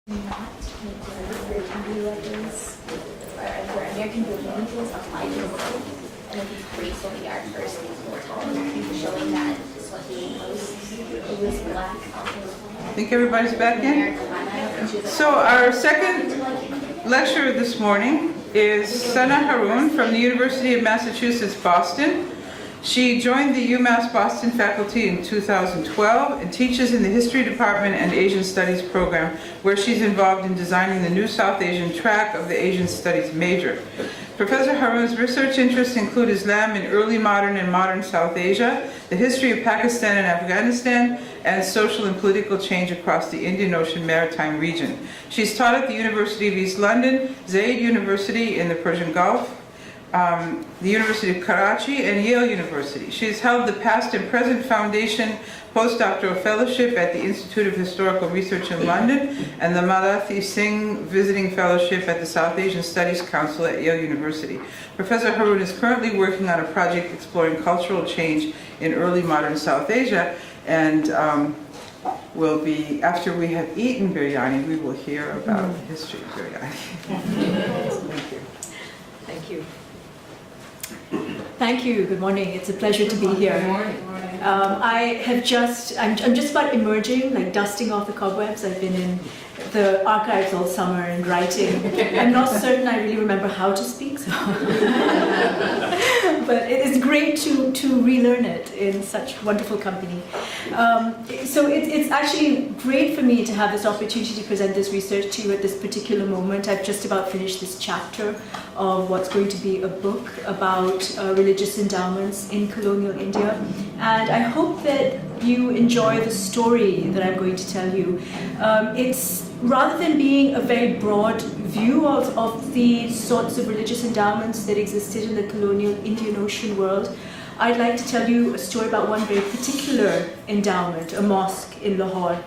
not make the American legends or American religions apply to the world. And if he's great for the art first, showing that what he was black. I think everybody's back in. So our second lecturer this morning is Sana Haroon from the University of Massachusetts, Boston. She joined the UMass Boston faculty in 2012 and teaches in the History Department and Asian Studies program, where she's involved in designing the new South Asian track of the Asian Studies major. Professor Haroon's research interests include Islam in early modern and modern South Asia, the history of Pakistan and Afghanistan, and social and political change across the Indian Ocean maritime region. She's taught at the University of East London, Zaid University in the Persian Gulf, the University of Karachi, and Yale University. She has held the Past and Present Foundation postdoctoral fellowship at the Institute of Historical Research in London and the Malathi Singh Visiting Fellowship at the South Asian Studies Council at Yale University. Professor Haroon is currently working on a project exploring cultural change in early modern South Asia, and will be, after we have eaten biryani, we will hear about the history of biryani. Thank you. Thank you. Thank you. Good morning. It's a pleasure to be here. Good morning. I'm just about emerging, like dusting off the cobwebs. I've been in the archives all summer and writing. I'm not certain I really remember how to speak, so. But it is great to relearn it in such wonderful company. So it's actually great for me to have this opportunity to present this research to you at this particular moment. I've just about finished this chapter of what's going to be a book about religious endowments in colonial India. And I hope that you enjoy the story that I'm going to tell you. It's rather than being a very broad view of the sorts of religious endowments that existed in the colonial Indian Ocean world, I'd like to tell you a story about one very particular endowment, a mosque in Lahore.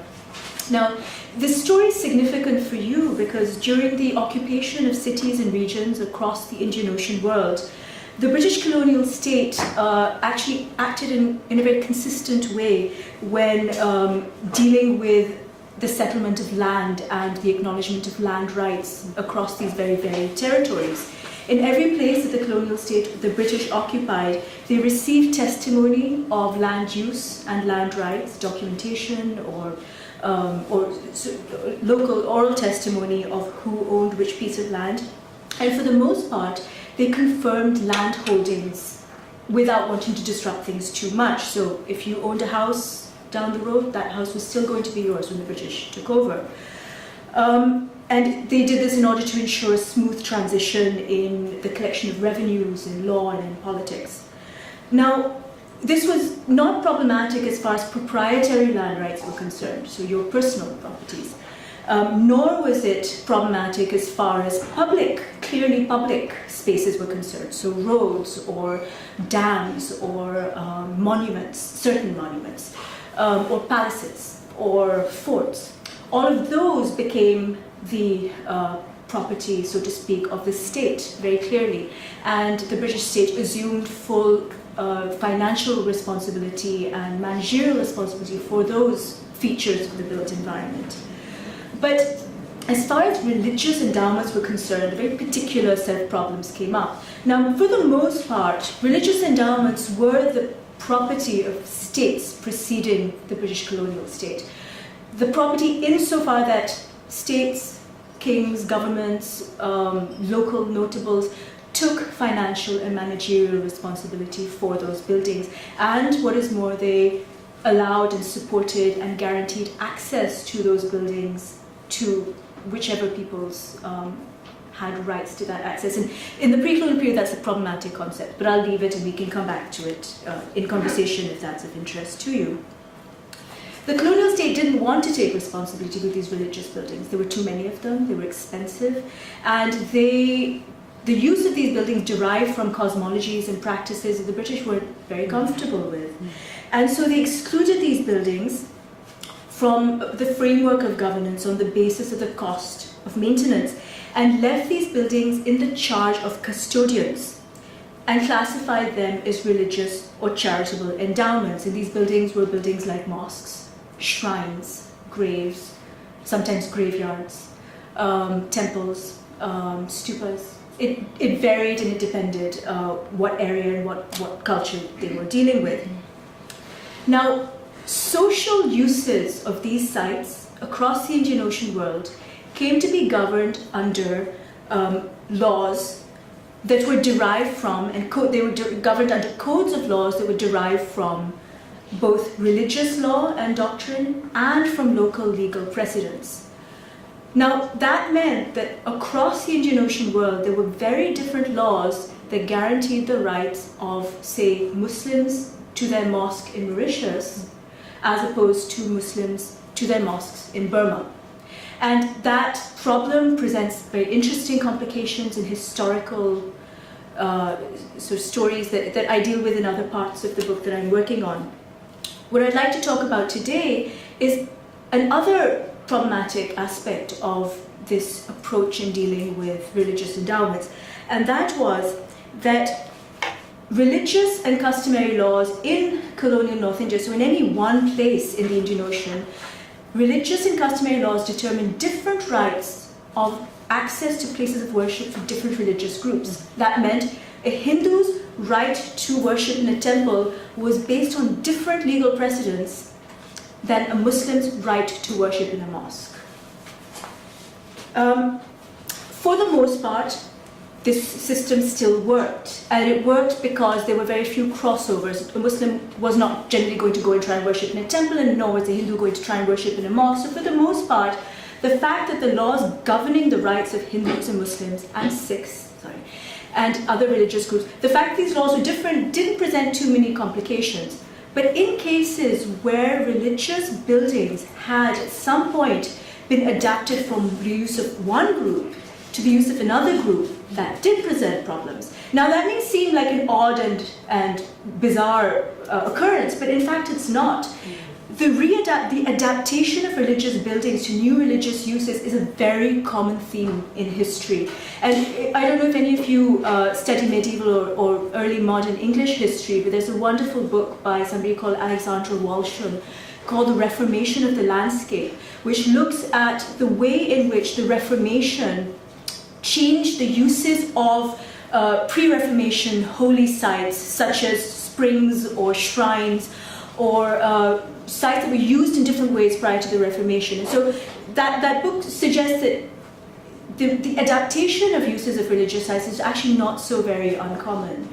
Now, this story is significant for you because during the occupation of cities and regions across the Indian Ocean world, the British colonial state actually acted in a very consistent way when dealing with the settlement of land and the acknowledgement of land rights across these very varied territories. In every place that the colonial state, the British occupied, they received testimony of land use and land rights, documentation or local oral testimony of who owned which piece of land. And for the most part, they confirmed land holdings without wanting to disrupt things too much. So if you owned a house down the road, that house was still going to be yours when the British took over. And they did this in order to ensure a smooth transition in the collection of revenues in law and in politics. Now, this was not problematic as far as proprietary land rights were concerned, so your personal properties. Nor was it problematic as far as clearly public spaces were concerned, so roads or dams or monuments, certain monuments, or palaces or forts. All of those became the property, so to speak, of the state very clearly, and the British state assumed full financial responsibility and managerial responsibility for those features of the built environment. But as far as religious endowments were concerned, a very particular set of problems came up. Now, for the most part, religious endowments were the property of states preceding the British colonial state. The property insofar that states, kings, governments, local notables took financial and managerial responsibility for those buildings. And what is more, they allowed and supported and guaranteed access to those buildings to whichever peoples had rights to that access. And in the pre-colonial period, that's a problematic concept, but I'll leave it and we can come back to it in conversation if that's of interest to you. The colonial state didn't want to take responsibility with these religious buildings. There were too many of them, they were expensive, and the use of these buildings derived from cosmologies and practices that the British weren't very comfortable with. And so they excluded these buildings from the framework of governance on the basis of the cost of maintenance and left these buildings in the charge of custodians and classified them as religious or charitable endowments. And these buildings were buildings like mosques, shrines, graves, sometimes graveyards, temples, stupas. It varied and it depended what area and what culture they were dealing with. Now, social uses of these sites across the Indian Ocean world came to be governed under laws that were derived from, and they were governed under codes of laws that were derived from both religious law and doctrine and from local legal precedents. Now, that meant that across the Indian Ocean world, there were very different laws that guaranteed the rights of, say, Muslims to their mosque in Mauritius, as opposed to Muslims to their mosques in Burma. And that problem presents very interesting complications and historical sort of stories that I deal with in other parts of the book that I'm working on. What I'd like to talk about today is another problematic aspect of this approach in dealing with religious endowments, and that was that religious and customary laws in colonial North India, so in any one place in the Indian Ocean, religious and customary laws determine different rights of access to places of worship for different religious groups. That meant a Hindu's right to worship in a temple was based on different legal precedents than a Muslim's right to worship in a mosque. For the most part, this system still worked, and it worked because there were very few crossovers. A Muslim was not generally going to go and try and worship in a temple, and nor was a Hindu going to try and worship in a mosque. So for the most part, the fact that the laws governing the rights of Hindus and Muslims and Sikhs, and other religious groups, the fact that these laws were different didn't present too many complications. But in cases where religious buildings had at some point been adapted from the use of one group to the use of another group, that did present problems. Now that may seem like an odd and bizarre occurrence, but in fact it's not. The adaptation of religious buildings to new religious uses is a very common theme in history. And I don't know if any of you study medieval or early modern English history, but there's a wonderful book by somebody called Alexandra Walsham called The Reformation of the Landscape, which looks at the way in which the Reformation changed the uses of pre-Reformation holy sites, such as springs or shrines, or sites that were used in different ways prior to the Reformation. And so that book suggests that the adaptation of uses of religious sites is actually not so very uncommon.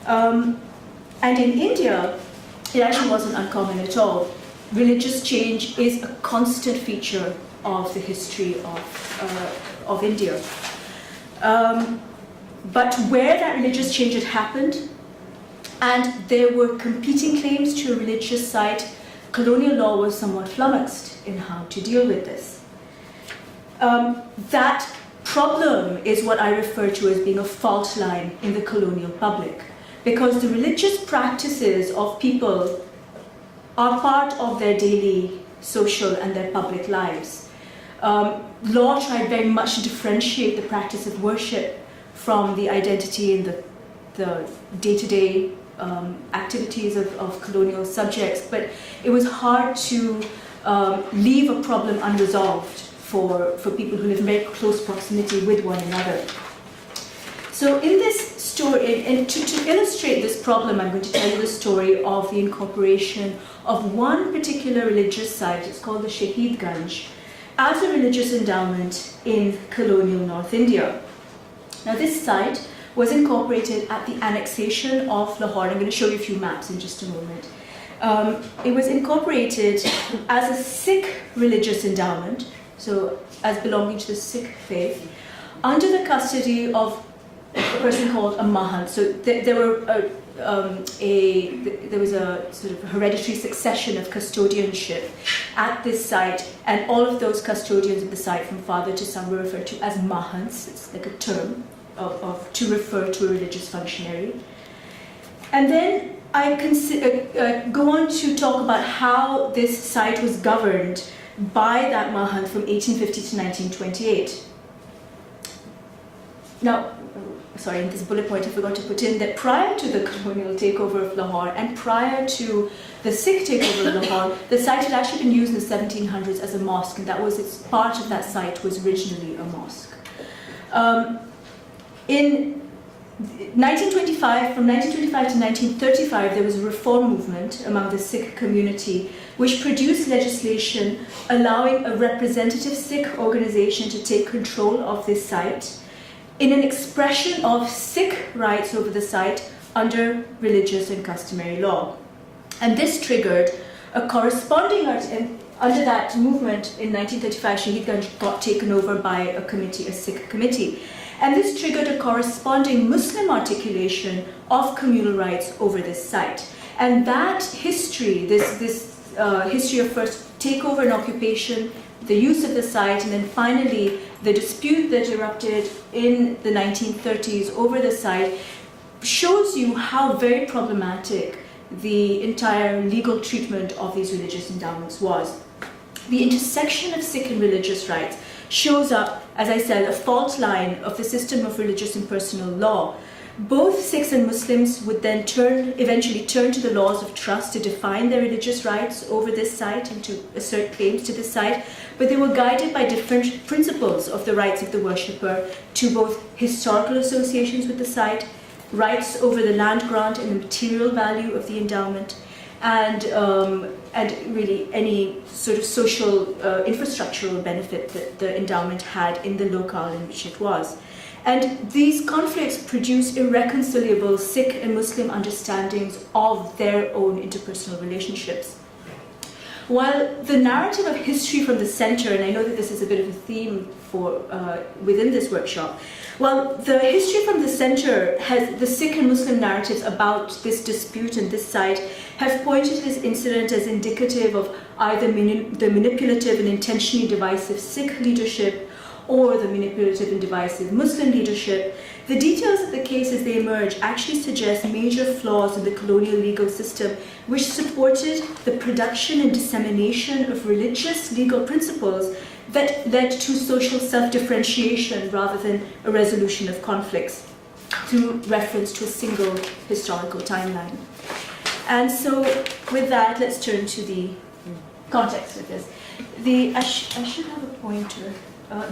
And in India, it actually wasn't uncommon at all. Religious change is a constant feature of the history of India. But where that religious change had happened, and there were competing claims to a religious site, colonial law was somewhat flummoxed in how to deal with this. That problem is what I refer to as being a fault line in the colonial public, because the religious practices of people are part of their daily social and their public lives. Law tried very much to differentiate the practice of worship from the identity and the day-to-day activities of colonial subjects, but it was hard to leave a problem unresolved for people who live in very close proximity with one another. So in this story, and to illustrate this problem, I'm going to tell you the story of the incorporation of one particular religious site. It's called the Shaheed Ganj, as a religious endowment in colonial North India. Now this site was incorporated at the annexation of Lahore. I'm going to show you a few maps in just a moment. It was incorporated as a Sikh religious endowment, so as belonging to the Sikh faith, under the custody of a person called a Mahant. So there was a sort of hereditary succession of custodianship at this site, and all of those custodians of the site, from father to son, were referred to as Mahants. It's like a term to refer to a religious functionary. And then I go on to talk about how this site was governed by that Mahant from 1850 to 1928. Now, sorry, in this bullet point I forgot to put in that prior to the colonial takeover of Lahore and prior to the Sikh takeover of Lahore, the site had actually been used in the 1700s as a mosque, and that was part of that site was originally a mosque. In 1925, from 1925 to 1935, there was a reform movement among the Sikh community which produced legislation allowing a representative Sikh organization to take control of this site in an expression of Sikh rights over the site under religious and customary law. And this triggered a corresponding, under that movement in 1935, Shahidganj got taken over by a committee, a Sikh committee. And this triggered a corresponding Muslim articulation of communal rights over this site. And that history, this history of first takeover and occupation, the use of the site, and then finally the dispute that erupted in the 1930s over the site, shows you how very problematic the entire legal treatment of these religious endowments was. The intersection of Sikh and religious rights shows up, as I said, a fault line of the system of religious and personal law. Both Sikhs and Muslims would then eventually turn to the laws of trust to define their religious rights over this site and to assert claims to this site, but they were guided by different principles of the rights of the worshipper to both historical associations with the site, rights over the land grant and the material value of the endowment, and really any sort of social infrastructural benefit that the endowment had in the locale in which it was. And these conflicts produce irreconcilable Sikh and Muslim understandings of their own interpersonal relationships. While the narrative of history from the center, and I know that this is a bit of a theme for within this workshop, while the history from the center has the Sikh and Muslim narratives about this dispute and this site have pointed to this incident as indicative of either the manipulative and intentionally divisive Sikh leadership or the manipulative and divisive Muslim leadership. The details of the case as they emerge actually suggest major flaws in the colonial legal system which supported the production and dissemination of religious legal principles that led to social self-differentiation rather than a resolution of conflicts through reference to a single historical timeline. And so with that, let's turn to the context of this. I should have a pointer.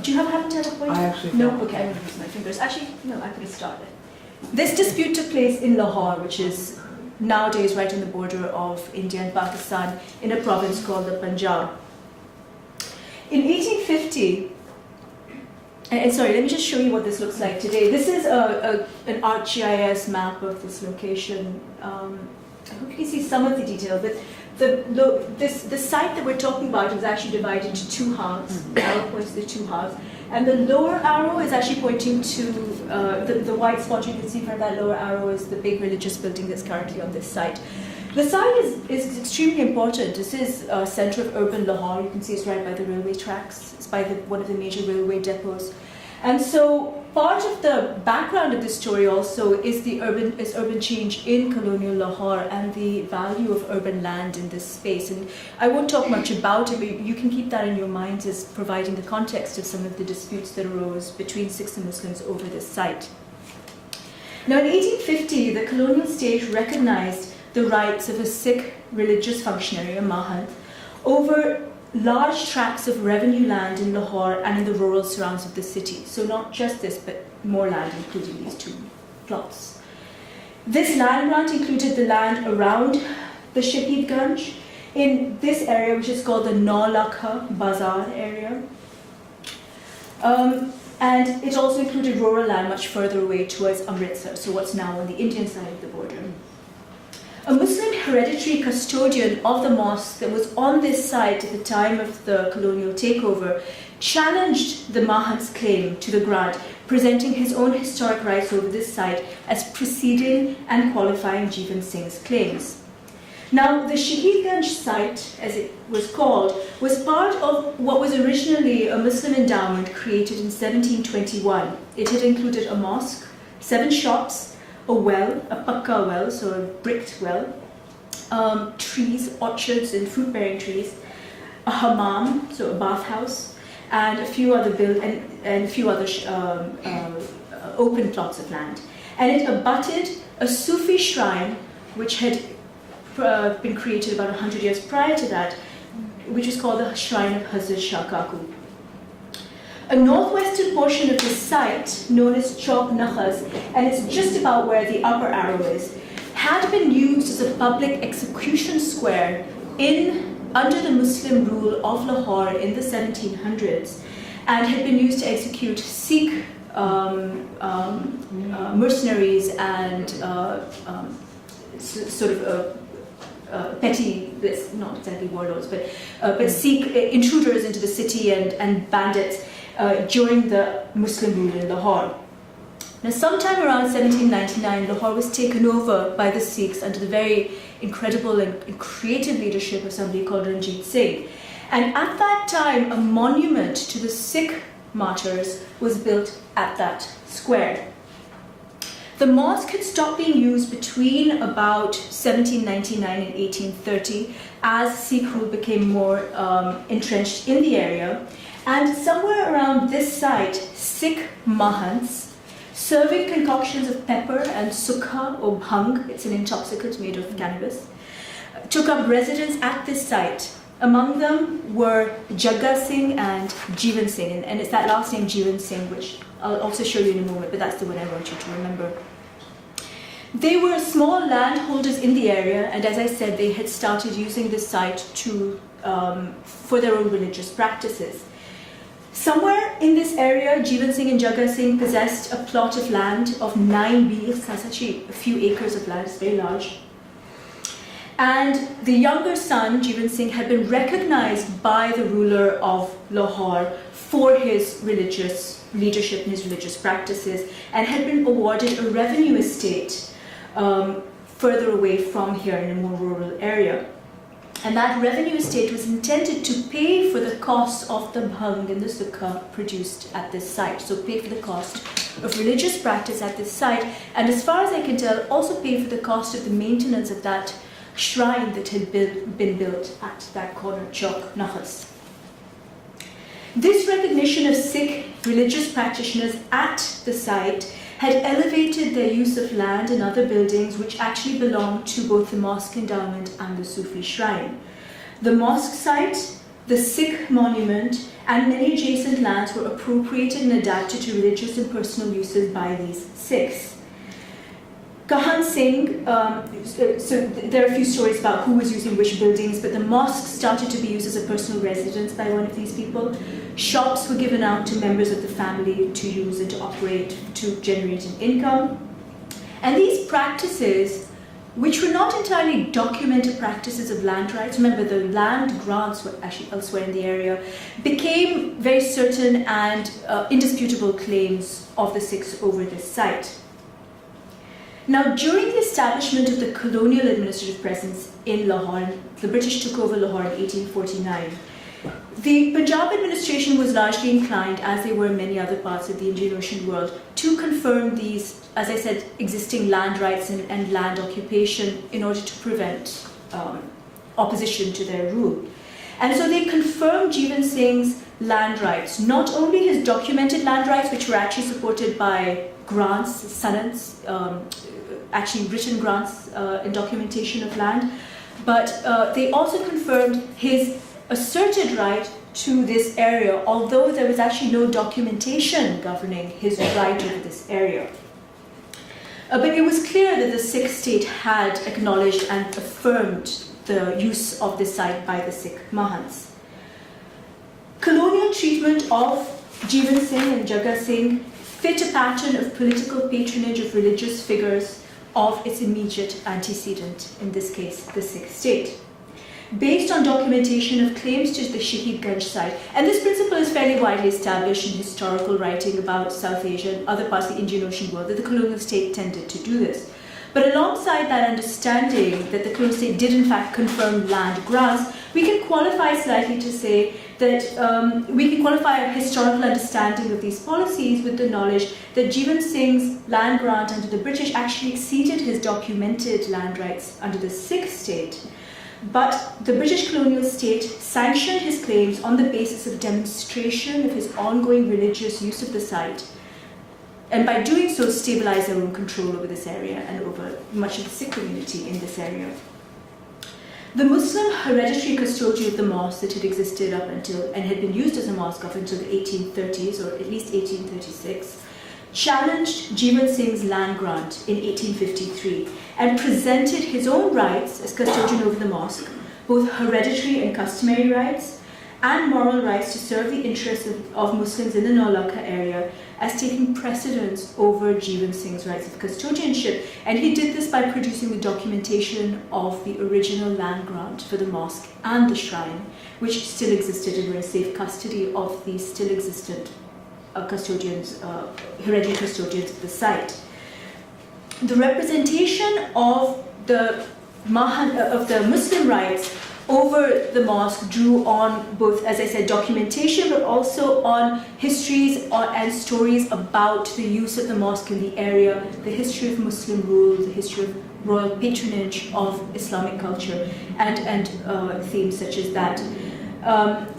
Do you happen to have a pointer? I actually No? don't. Okay, I'm going to use my fingers. Actually, no, I could have started. This dispute took place in Lahore, which is nowadays right on the border of India and Pakistan, in a province called the Punjab. In 1850, and sorry, let me just show you what this looks like today. This is an ArcGIS map of this location. I hope you can see some of the detail, but the site that we're talking about is actually divided into two halves. The arrow points to the two halves. And the lower arrow is actually pointing to, the white spot you can see from that lower arrow is the big religious building that's currently on this site. The site is extremely important. This is a centre of urban Lahore. You can see it's right by the railway tracks. It's by one of the major railway depots. And so part of the background of this story also is urban change in colonial Lahore and the value of urban land in this space. And I won't talk much about it, but you can keep that in your minds as providing the context of some of the disputes that arose between Sikhs and Muslims over this site. Now in 1850, the colonial state recognized the rights of a Sikh religious functionary, a Mahant, over large tracts of revenue land in Lahore and in the rural surrounds of the city. So not just this, but more land, including these two plots. This land grant included the land around the Shahidganj in this area, which is called the Naulakha Bazaar area. And it also included rural land much further away towards Amritsar, so what's now on the Indian side of the border. A Muslim hereditary custodian of the mosque that was on this site at the time of the colonial takeover challenged the Mahant's claim to the grant, presenting his own historic rights over this site as preceding and qualifying Jeevan Singh's claims. Now, the Shahidganj site, as it was called, was part of what was originally a Muslim endowment created in 1721. It had included a mosque, 7 shops, a well, a pakka well, so a bricked well, trees, orchards and fruit-bearing trees, a hammam, so a bathhouse, and a few other open plots of land. And it abutted a Sufi shrine which had been created about 100 years prior to that, which was called the Shrine of Hazrat Shah Kaku. A northwestern portion of the site, known as Chowk Nakhas, and it's just about where the upper arrow is, had been used as a public execution square under the Muslim rule of Lahore in the 1700s, and had been used to execute Sikh mercenaries and petty, not exactly warlords, but Sikh intruders into the city and bandits during the Muslim rule in Lahore. Now, sometime around 1799, Lahore was taken over by the Sikhs under the very incredible and creative leadership of somebody called Ranjit Singh. And at that time, a monument to the Sikh martyrs was built at that square. The mosque had stopped being used between about 1799 and 1830 as Sikh rule became more entrenched in the area. And somewhere around this site, Sikh Mahants, serving concoctions of pepper and sukha or bhang, it's an intoxicant made of cannabis, took up residence at this site. Among them were Jagga Singh and Jeevan Singh, and it's that last name Jeevan Singh, which I'll also show you in a moment, but that's the one I want you to remember. They were small landholders in the area, and as I said, they had started using this site for their own religious practices. Somewhere in this area, Jeevan Singh and Jagga Singh possessed a plot of land of 9 bighs, that's actually a few acres of land, it's very large. And the younger son, Jeevan Singh, had been recognized by the ruler of Lahore for his religious leadership and his religious practices, and had been awarded a revenue estate further away from here in a more rural area. And that revenue estate was intended to pay for the cost of the bhang and the sukha produced at this site. So pay for the cost of religious practice at this site, and as far as I can tell, also pay for the cost of the maintenance of that shrine that had been built at that corner, Chowk Nakhas. This recognition of Sikh religious practitioners at the site had elevated their use of land and other buildings which actually belonged to both the mosque endowment and the Sufi shrine. The mosque site, the Sikh monument, and many adjacent lands were appropriated and adapted to religious and personal uses by these Sikhs. Kahan Singh, so there are a few stories about who was using which buildings, but the mosque started to be used as a personal residence by one of these people. Shops were given out to members of the family to use and to operate to generate an income. And these practices, which were not entirely documented practices of land rights, remember the land grants were actually elsewhere in the area, became very certain and indisputable claims of the Sikhs over this site. Now, during the establishment of the colonial administrative presence in Lahore, the British took over Lahore in 1849. The Punjab administration was largely inclined, as they were in many other parts of the Indian Ocean world, to confirm these, as I said, existing land rights and land occupation in order to prevent opposition to their rule. And so they confirmed Jeevan Singh's land rights, not only his documented land rights, which were actually supported by grants, sanats, actually written grants and documentation of land, but they also confirmed his asserted right to this area, although there was actually no documentation governing his right over this area. But it was clear that the Sikh state had acknowledged and affirmed the use of this site by the Sikh Mahants. Colonial treatment of Jeevan Singh and Jagga Singh fit a pattern of political patronage of religious figures of its immediate antecedent, in this case, the Sikh state, based on documentation of claims to the Shahid Ganj site. And this principle is fairly widely established in historical writing about South Asia and other parts of the Indian Ocean world, that the colonial state tended to do this. But alongside that understanding that the colonial state did in fact confirm land grants, we can qualify slightly to say that we can qualify a historical understanding of these policies with the knowledge that Jeevan Singh's land grant under the British actually exceeded his documented land rights under the Sikh state. But the British colonial state sanctioned his claims on the basis of demonstration of his ongoing religious use of the site, and by doing so stabilize their own control over this area and over much of the Sikh community in this area. The Muslim hereditary custodian of the mosque that had existed up until and had been used as a mosque up until the 1830s, or at least 1836, challenged Jeevan Singh's land grant in 1853 and presented his own rights as custodian over the mosque, both hereditary and customary rights, and moral rights to serve the interests of Muslims in the Naulakha area as taking precedence over Jeevan Singh's rights of custodianship. And he did this by producing the documentation of the original land grant for the mosque and the shrine, which still existed and were in safe custody of the still existent hereditary custodians of the site. The representation of the Muslim rights over the mosque drew on both, as I said, documentation, but also on histories and stories about the use of the mosque in the area, the history of Muslim rule, the history of royal patronage of Islamic culture, and themes such as that. But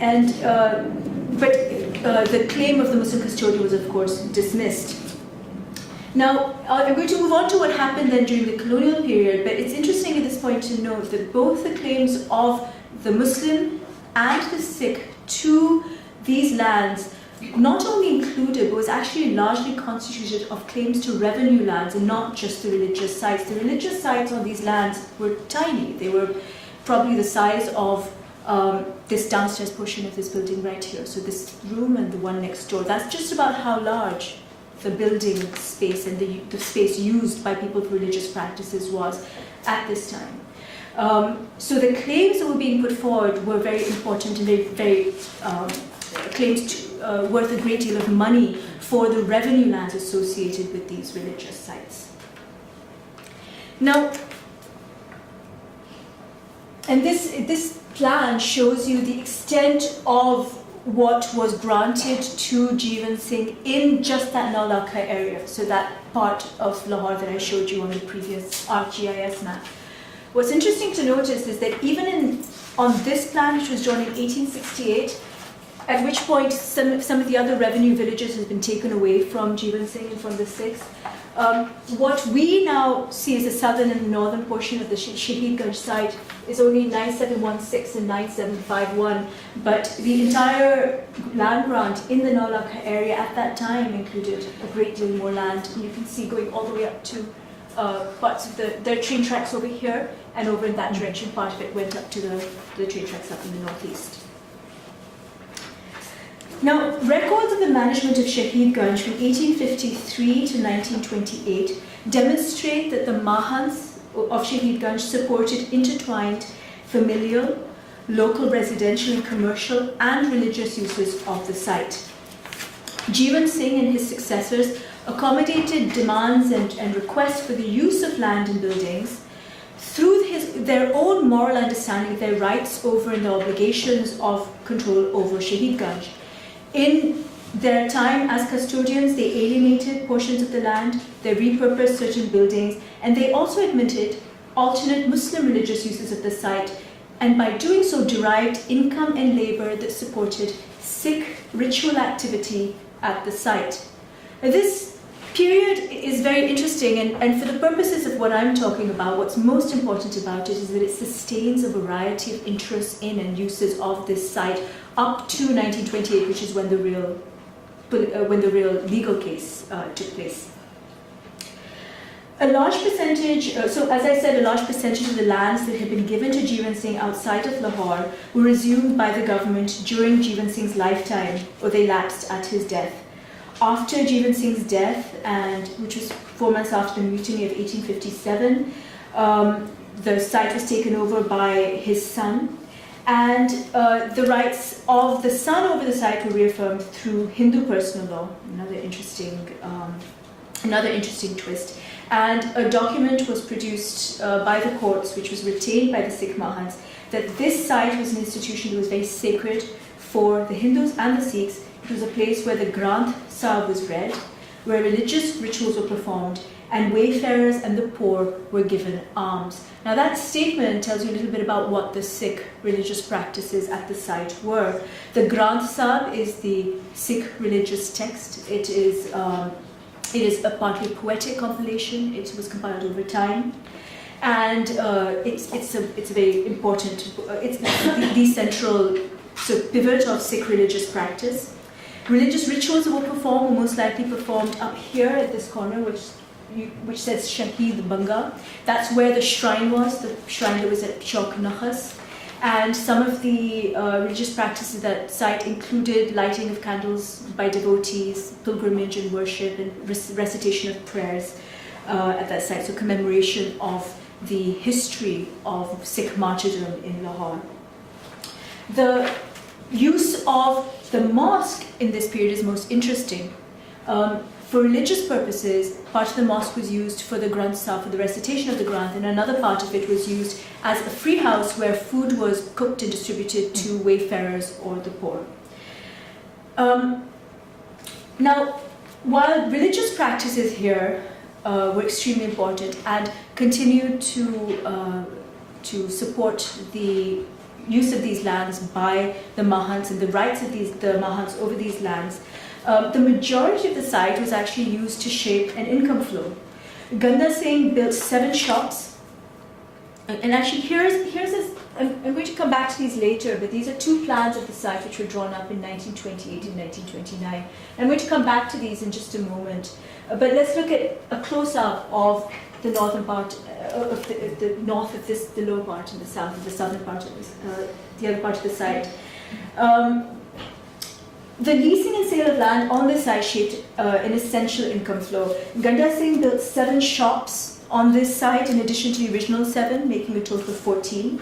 the claim of the Muslim custodian was, of course, dismissed. Now, I'm going to move on to what happened then during the colonial period, but it's interesting at this point to note that both the claims of the Muslim and the Sikh to these lands not only included, but was actually largely constituted of claims to revenue lands and not just the religious sites. The religious sites on these lands were tiny. They were probably the size of this downstairs portion of this building right here. So this room and the one next door, that's just about how large the building space and the space used by people for religious practices was at this time. So the claims that were being put forward were very important and very claims worth a great deal of money for the revenue lands associated with these religious sites. Now, and this plan shows you the extent of what was granted to Jeevan Singh in just that Naulakha area, so that part of Lahore that I showed you on the previous ArcGIS map. What's interesting to notice is that even on this plan, which was drawn in 1868, at which point some of the other revenue villages has been taken away from Jeevan Singh and from the Sikhs, what we now see as the southern and northern portion of the Shaheed Ganj site is only 9716 and 9751, but the entire land grant in the Naulakha area at that time included a great deal more land. And you can see going all the way up to parts of the train tracks over here, and over in that direction, part of it went up to the train tracks up in the northeast. Now, records of the management of Shaheed Ganj from 1853 to 1928 demonstrate that the Mahants of Shaheed Ganj supported intertwined familial, local residential and commercial and religious uses of the site. Jeevan Singh and his successors accommodated demands and requests for the use of land and buildings through their own moral understanding of their rights over and their obligations of control over Shaheed Ganj. In their time as custodians, they alienated portions of the land, they repurposed certain buildings, and they also admitted alternate Muslim religious uses of the site, and by doing so derived income and labor that supported Sikh ritual activity at the site. Now, this period is very interesting, and for the purposes of what I'm talking about, what's most important about it is that it sustains a variety of interests in and uses of this site up to 1928, which is when the real legal case took place. A large percentage, so as I said, a large percentage of the lands that had been given to Jeevan Singh outside of Lahore were resumed by the government during Jeevan Singh's lifetime, or they lapsed at his death. After Jeevan Singh's death, and which was 4 months after the mutiny of 1857, the site was taken over by his son, and the rights of the son over the site were reaffirmed through Hindu personal law. Another interesting twist. And a document was produced by the courts, which was retained by the Sikh Mahants, that this site was an institution that was very sacred for the Hindus and the Sikhs. It was a place where the Granth Sahib was read, where religious rituals were performed, and wayfarers and the poor were given alms. Now that statement tells you a little bit about what the Sikh religious practices at the site were. The Granth Sahib is the Sikh religious text. It is It is a partly poetic compilation. It was compiled over time, and it's a very important. It's the central pivot of Sikh religious practice. Religious rituals that were performed were most likely performed up here at this corner, which says Shahid Banga. That's where the shrine was, the shrine that was at Chowk Nakhas. And some of the religious practices at that site included lighting of candles by devotees, pilgrimage and worship, and recitation of prayers at that site. So commemoration of the history of Sikh martyrdom in Lahore. The use of the mosque in this period is most interesting. For religious purposes, part of the mosque was used for the Granth Sahib, for the recitation of the Granth, and another part of it was used as a free house where food was cooked and distributed to wayfarers or the poor. Now, while religious practices here were extremely important and continued to support the use of these lands by the Mahants and the rights of the Mahants over these lands, the majority of the site was actually used to shape an income flow. Gunderson built 7 shops, and actually here's this. I'm going to come back to these later, but these are 2 plans of the site which were drawn up in 1928 and 1929. I'm going to come back to these in just a moment, but let's look at a close-up of the northern part of the north of this, the lower part, and the south of the southern part of this, the other part of the site. The leasing and sale of land on this site shaped an essential income flow. Gunderson built 7 shops on this site in addition to the original 7, making a total of 14.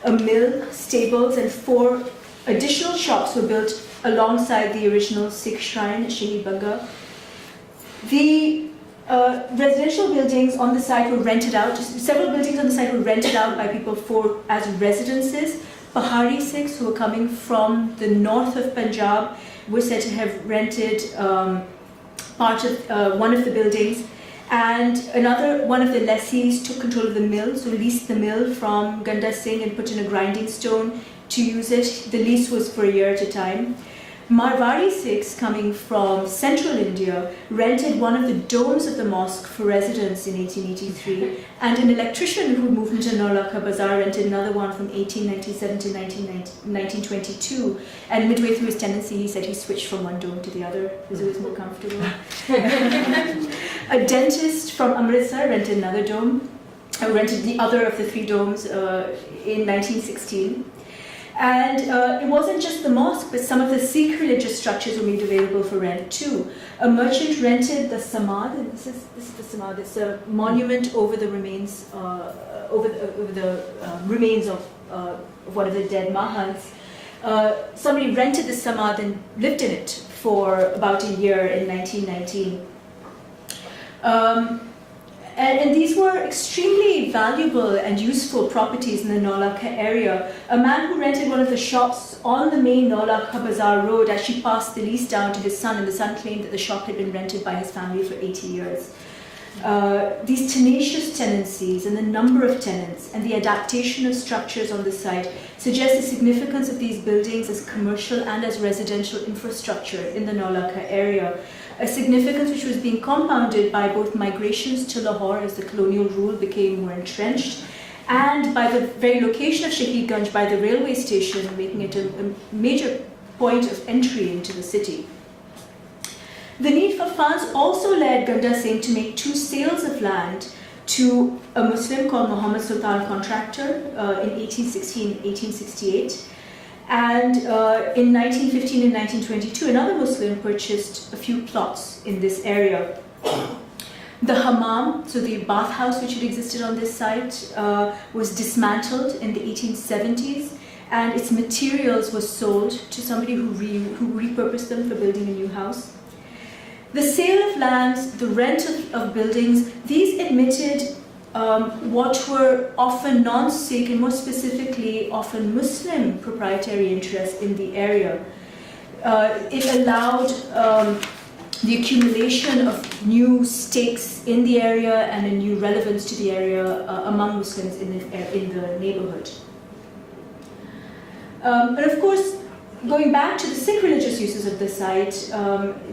A mill, stables, and 4 additional shops were built alongside the original Sikh shrine at Shahid Banga. The residential buildings on the site were rented out. Several buildings on the site were rented out by people as residences. Pahari Sikhs who were coming from the north of Punjab were said to have rented part of one of the buildings, and one of the lessees took control of the mill, so leased the mill from Ganda Singh and put in a grinding stone to use it. The lease was for a year at a time. Marwari Sikhs coming from central India rented one of the domes of the mosque for residents in 1883, and an electrician who moved into Naulakha Bazaar rented another one from 1897 to 1922, and midway through his tenancy he said he switched from one dome to the other because it was more comfortable. A dentist from Amritsar rented another dome, rented the other of the 3 domes in 1916. And it wasn't just the mosque, but some of the Sikh religious structures were made available for rent too. A merchant rented the Samad, and this is the Samad. It's a monument over the remains remains of one of the dead Mahants. Somebody rented the Samad and lived in it for about a year in 1919. And these were extremely valuable and useful properties in the Naulakha area. A man who rented one of the shops on the main Naulakha Bazaar road actually passed the lease down to his son, and the son claimed that the shop had been rented by his family for 80 years. These tenacious tenancies and the number of tenants and the adaptation of structures on the site suggest the significance of these buildings as commercial and as residential infrastructure in the Naulakha area. A significance which was being compounded by both migrations to Lahore as the colonial rule became more entrenched, and by the very location of Shahid Ganj by the railway station, making it a major point of entry into the city. The need for funds also led Ganda Singh to make 2 sales of land to a Muslim called Muhammad Sultan Contractor in 1816-1868. And in 1915 and 1922, another Muslim purchased a few plots in this area. The hammam, so the bathhouse which had existed on this site, was dismantled in the 1870s, and its materials were sold to somebody who repurposed them for building a new house. The sale of lands, the rent of buildings, these admitted what were often non-Sikh and more specifically often Muslim proprietary interests in the area. It allowed the accumulation of new stakes in the area and a new relevance to the area among Muslims in the neighborhood. But of course, going back to the Sikh religious uses of the site,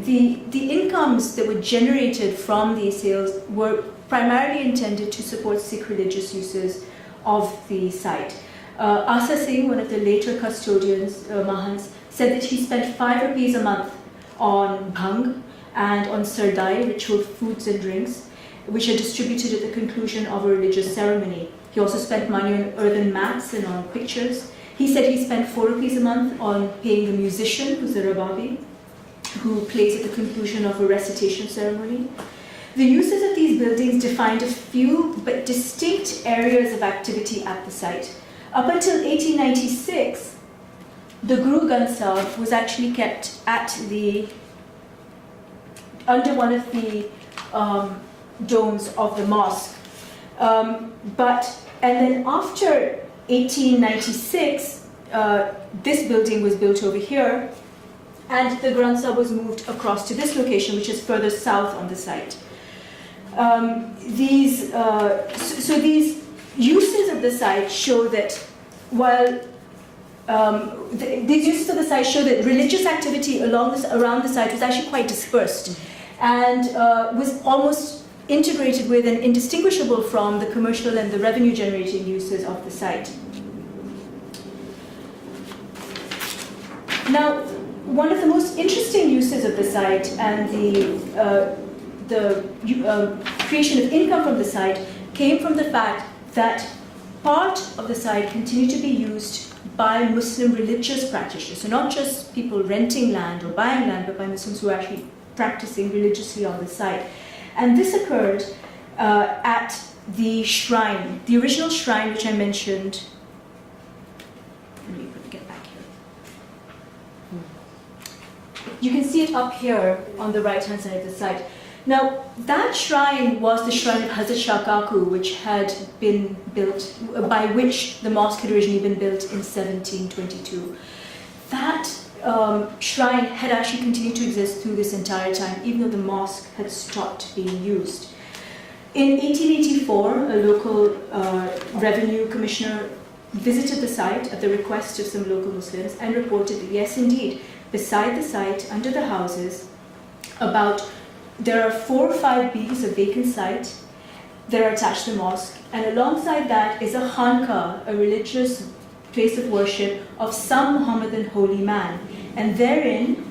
the incomes that were generated from these sales were primarily intended to support Sikh religious uses of the site. Asa Singh, one of the later custodians, Mahants, said that he spent 5 rupees a month on bhang and on sardai, ritual foods and drinks, which are distributed at the conclusion of a religious ceremony. He also spent money on earthen mats and on pictures. He said he spent 4 rupees a month on paying the musician, who's the rababi, who plays at the conclusion of a recitation ceremony. The uses of these buildings defined a few but distinct areas of activity at the site. Up until 1896, the Guru Granth Sahib was actually kept at under one of the domes of the mosque. And then after 1896, this building was built over here, and the Granth Sahib was moved across to this location, which is further south on the site. These uses of the site show that while these uses of the site show that religious activity around the site was actually quite dispersed and was almost integrated with and indistinguishable from the commercial and the revenue generating uses of the site. Now, one of the most interesting uses of the site and the creation of income from the site came from the fact that part of the site continued to be used by Muslim religious practitioners. So not just people renting land or buying land, but by Muslims who are actually practicing religiously on the site. And this occurred at the shrine, the original shrine which I mentioned. Let me get back here. You can see it up here on the right-hand side of the site. Now, that shrine was the shrine of Hazrat Shah Kaku, which had been built, by which the mosque had originally been built in 1722. That shrine had actually continued to exist through this entire time, even though the mosque had stopped being used. In 1884, a local revenue commissioner visited the site at the request of some local Muslims and reported that, yes, indeed, beside the site, under the houses, there are 4 or 5 bees of vacant site that are attached to the mosque, and alongside that is a khanqah, a religious place of worship of some Mohammedan holy man. And therein,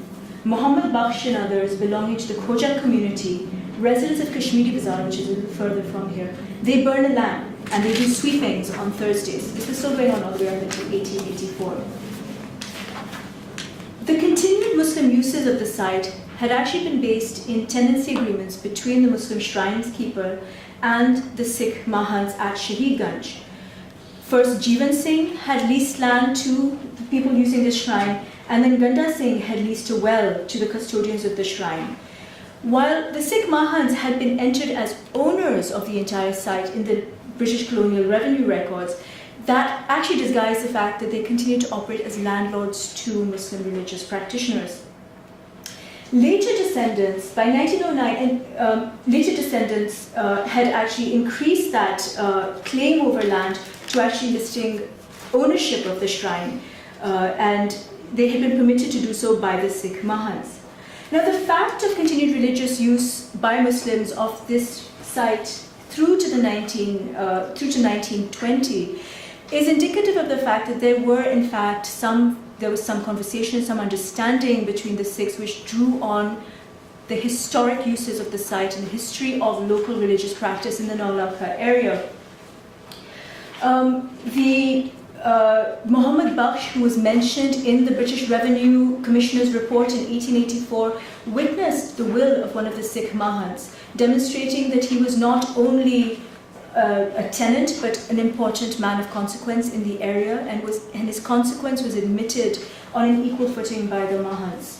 Muhammad Bakhsh and others belonging to the Khoja community, residents of Kashmiri Bazaar, which is a little further from here, they burn a lamp and they do sweepings on Thursdays. This was still going on all the way up until 1884. The continued Muslim uses of the site had actually been based in tenancy agreements between the Muslim shrines keeper and the Sikh Mahants at Shahid Ganj. First, Jivan Singh had leased land to the people using this shrine, and then Ganda Singh had leased a well to the custodians of the shrine. While the Sikh Mahants had been entered as owners of the entire site in the British colonial revenue records, that actually disguised the fact that they continued to operate as landlords to Muslim religious practitioners. Later descendants, by 1909, later descendants had actually increased that claim over land to actually listing ownership of the shrine, and they had been permitted to do so by the Sikh Mahants. Now, the fact of continued religious use by Muslims of this site through to 1920 is indicative of the fact that there was some conversation, some understanding between the Sikhs which drew on the historic uses of the site and the history of local religious practice in the Naulakha area. Muhammad Bakhsh, who was mentioned in the British Revenue Commissioner's report in 1884, witnessed the will of one of the Sikh Mahants, demonstrating that he was not only a tenant but an important man of consequence in the area, and his consequence was admitted on an equal footing by the Mahants.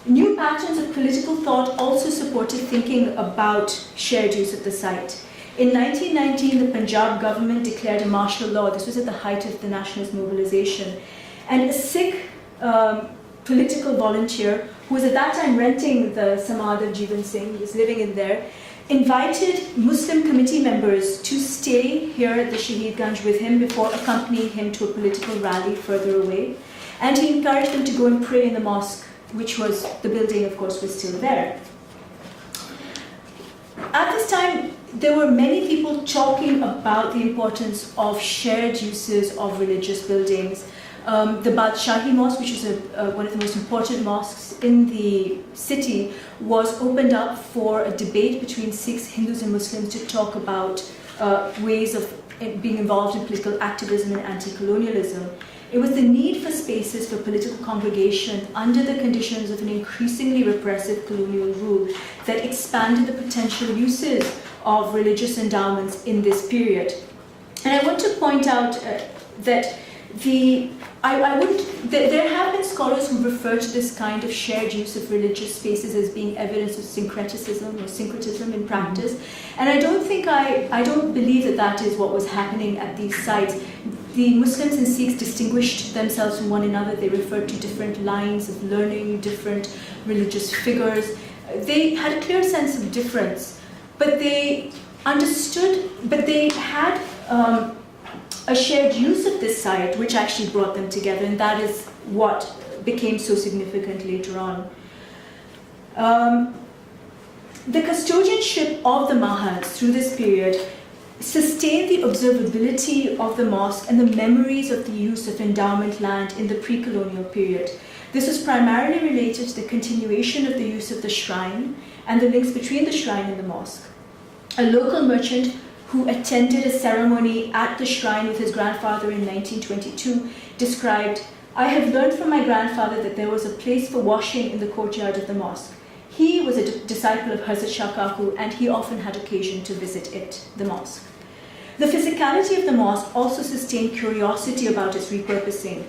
New patterns of political thought also supported thinking about shared use of the site. In 1919, the Punjab government declared a martial law. This was at the height of the nationalist mobilization. And a Sikh political volunteer, who was at that time renting the Samad of Jivan Singh, was living in there, invited Muslim committee members to stay here at the Shahid Ganj with him before accompanying him to a political rally further away. and he encouraged them to go and pray in the mosque, which was, the building of course was still there. At this time, there were many people talking about the importance of shared uses of religious buildings. The Badshahi Mosque, which is one of the most important mosques in the city, was opened up for a debate between Sikhs, Hindus and Muslims to talk about ways of being involved in political activism and anti-colonialism. It was the need for spaces for political congregation under the conditions of an increasingly repressive colonial rule that expanded the potential uses of religious endowments in this period. And I want to point out that there have been scholars who refer to this kind of shared use of religious spaces as being evidence of syncretism in practice. And I don't believe that that is what was happening at these sites. The Muslims and Sikhs distinguished themselves from one another. They referred to different lines of learning, different religious figures. They had a clear sense of difference, but they understood, but they had a shared use of this site which actually brought them together, and that is what became so significant later on. The custodianship of the Mahants through this period sustained the observability of the mosque and the memories of the use of endowment land in the pre-colonial period. This was primarily related to the continuation of the use of the shrine and the links between the shrine and the mosque. A local merchant who attended a ceremony at the shrine with his grandfather in 1922 described, "I have learned from my grandfather that there was a place for washing in the courtyard of the mosque. He was a disciple of Hazrat Shah Kaku and he often had occasion to visit it, the mosque." The physicality of the mosque also sustained curiosity about its repurposing.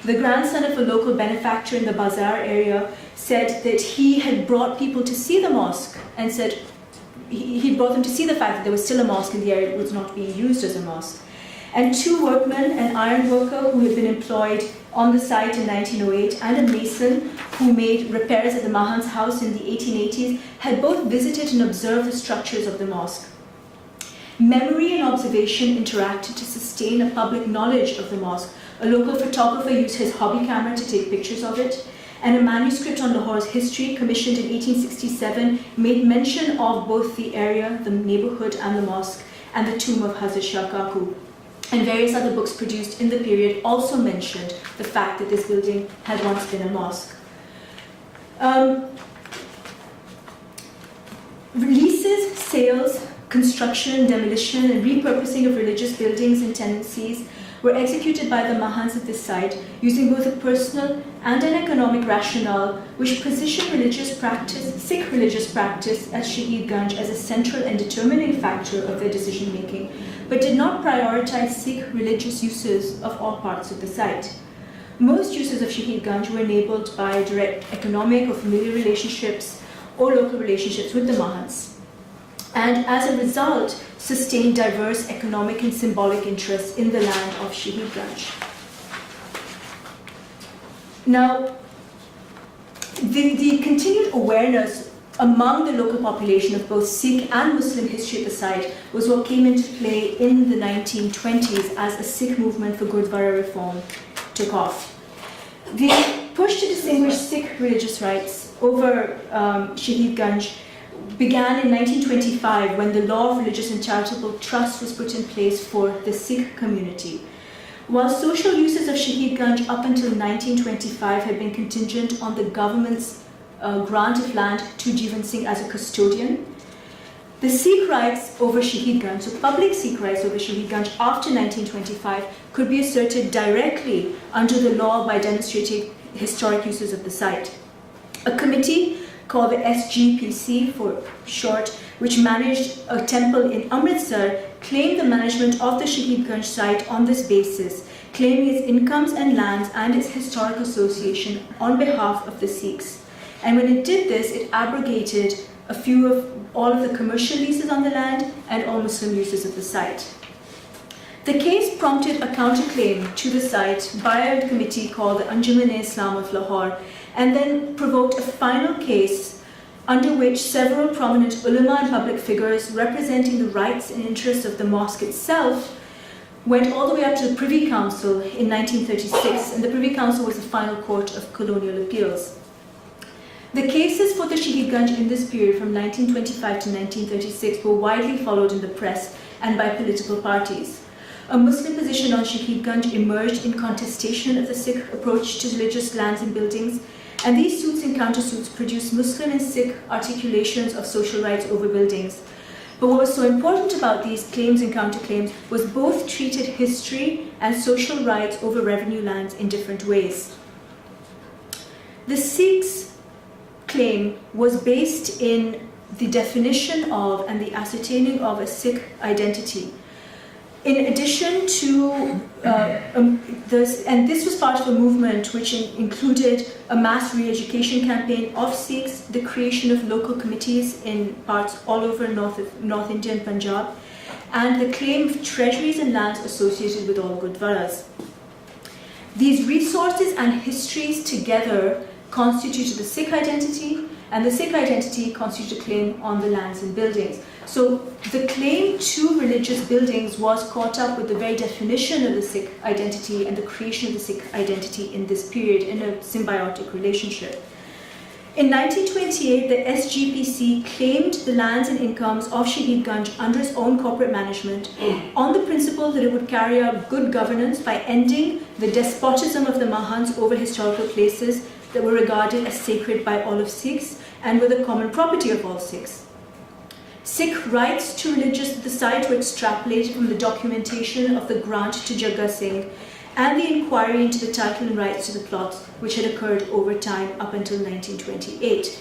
The grandson of a local benefactor in the Bazaar area said that he had brought people to see the mosque and said he brought them to see the fact that there was still a mosque in the area that was not being used as a mosque. And two workmen, an iron worker who had been employed on the site in 1908 and a mason who made repairs at the Mahants house in the 1880s, had both visited and observed the structures of the mosque. Memory and observation interacted to sustain a public knowledge of the mosque. A local photographer used his hobby camera to take pictures of it, and a manuscript on Lahore's history, commissioned in 1867, made mention of both the area, the neighborhood and the mosque, and the tomb of Hazrat Shah Kaku. And various other books produced in the period also mentioned the fact that this building had once been a mosque. Leases, sales, construction, demolition, and repurposing of religious buildings and tenancies were executed by the Mahants at this site using both a personal and an economic rationale which positioned religious practice, Sikh religious practice at Shahid Ganj as a central and determining factor of their decision making, but did not prioritize Sikh religious uses of all parts of the site. Most uses of Shahid Ganj were enabled by direct economic or familiar relationships or local relationships with the Mahants, and as a result sustained diverse economic and symbolic interests in the land of Shahid Ganj. Now, the continued awareness among the local population of both Sikh and Muslim history at the site was what came into play in the 1920s as a Sikh movement for Gurdwara reform took off. The push to distinguish Sikh religious rites over Shahid Ganj began in 1925 when the law of religious and charitable trust was put in place for the Sikh community. While social uses of Shahid Ganj up until 1925 had been contingent on the government's grant of land to Jeevan Singh as a custodian, the Sikh rights over Shahid Ganj, so public Sikh rights over Shahid Ganj after 1925, could be asserted directly under the law by demonstrating historic uses of the site. A committee called the SGPC for short, which managed a temple in Amritsar, claimed the management of the Shahid Ganj site on this basis, claiming its incomes and lands and its historic association on behalf of the Sikhs. And when it did this, it abrogated all of the commercial leases on the land and all Muslim uses of the site. The case prompted a counterclaim to the site by a committee called the Anjuman-e-Islam of Lahore, and then provoked a final case under which several prominent ulama and public figures representing the rights and interests of the mosque itself went all the way up to the Privy Council in 1936, and the Privy Council was the final court of colonial appeals. The cases for the Shahid Ganj in this period from 1925 to 1936 were widely followed in the press and by political parties. A Muslim position on Shahid Ganj emerged in contestation of the Sikh approach to religious lands and buildings, and these suits and countersuits produced Muslim and Sikh articulations of social rights over buildings. But what was so important about these claims and counterclaims was both treated history and social rights over revenue lands in different ways. The Sikhs' claim was based in the definition of and the ascertaining of a Sikh identity. In addition to this, and this was part of a movement which included a mass re-education campaign of Sikhs, the creation of local committees in parts all over North India and Punjab, and the claim of treasuries and lands associated with all Gurdwaras. These resources and histories together constituted the Sikh identity, and the Sikh identity constituted a claim on the lands and buildings. So the claim to religious buildings was caught up with the very definition of the Sikh identity and the creation of the Sikh identity in this period in a symbiotic relationship. In 1928, the SGPC claimed the lands and incomes of Shahid Ganj under its own corporate management on the principle that it would carry out good governance by ending the despotism of the Mahants over historical places that were regarded as sacred by all of Sikhs and were the common property of all Sikhs. Sikh rights to the site were extrapolated from the documentation of the grant to Jagga Singh and the inquiry into the title and rights to the plots which had occurred over time up until 1928.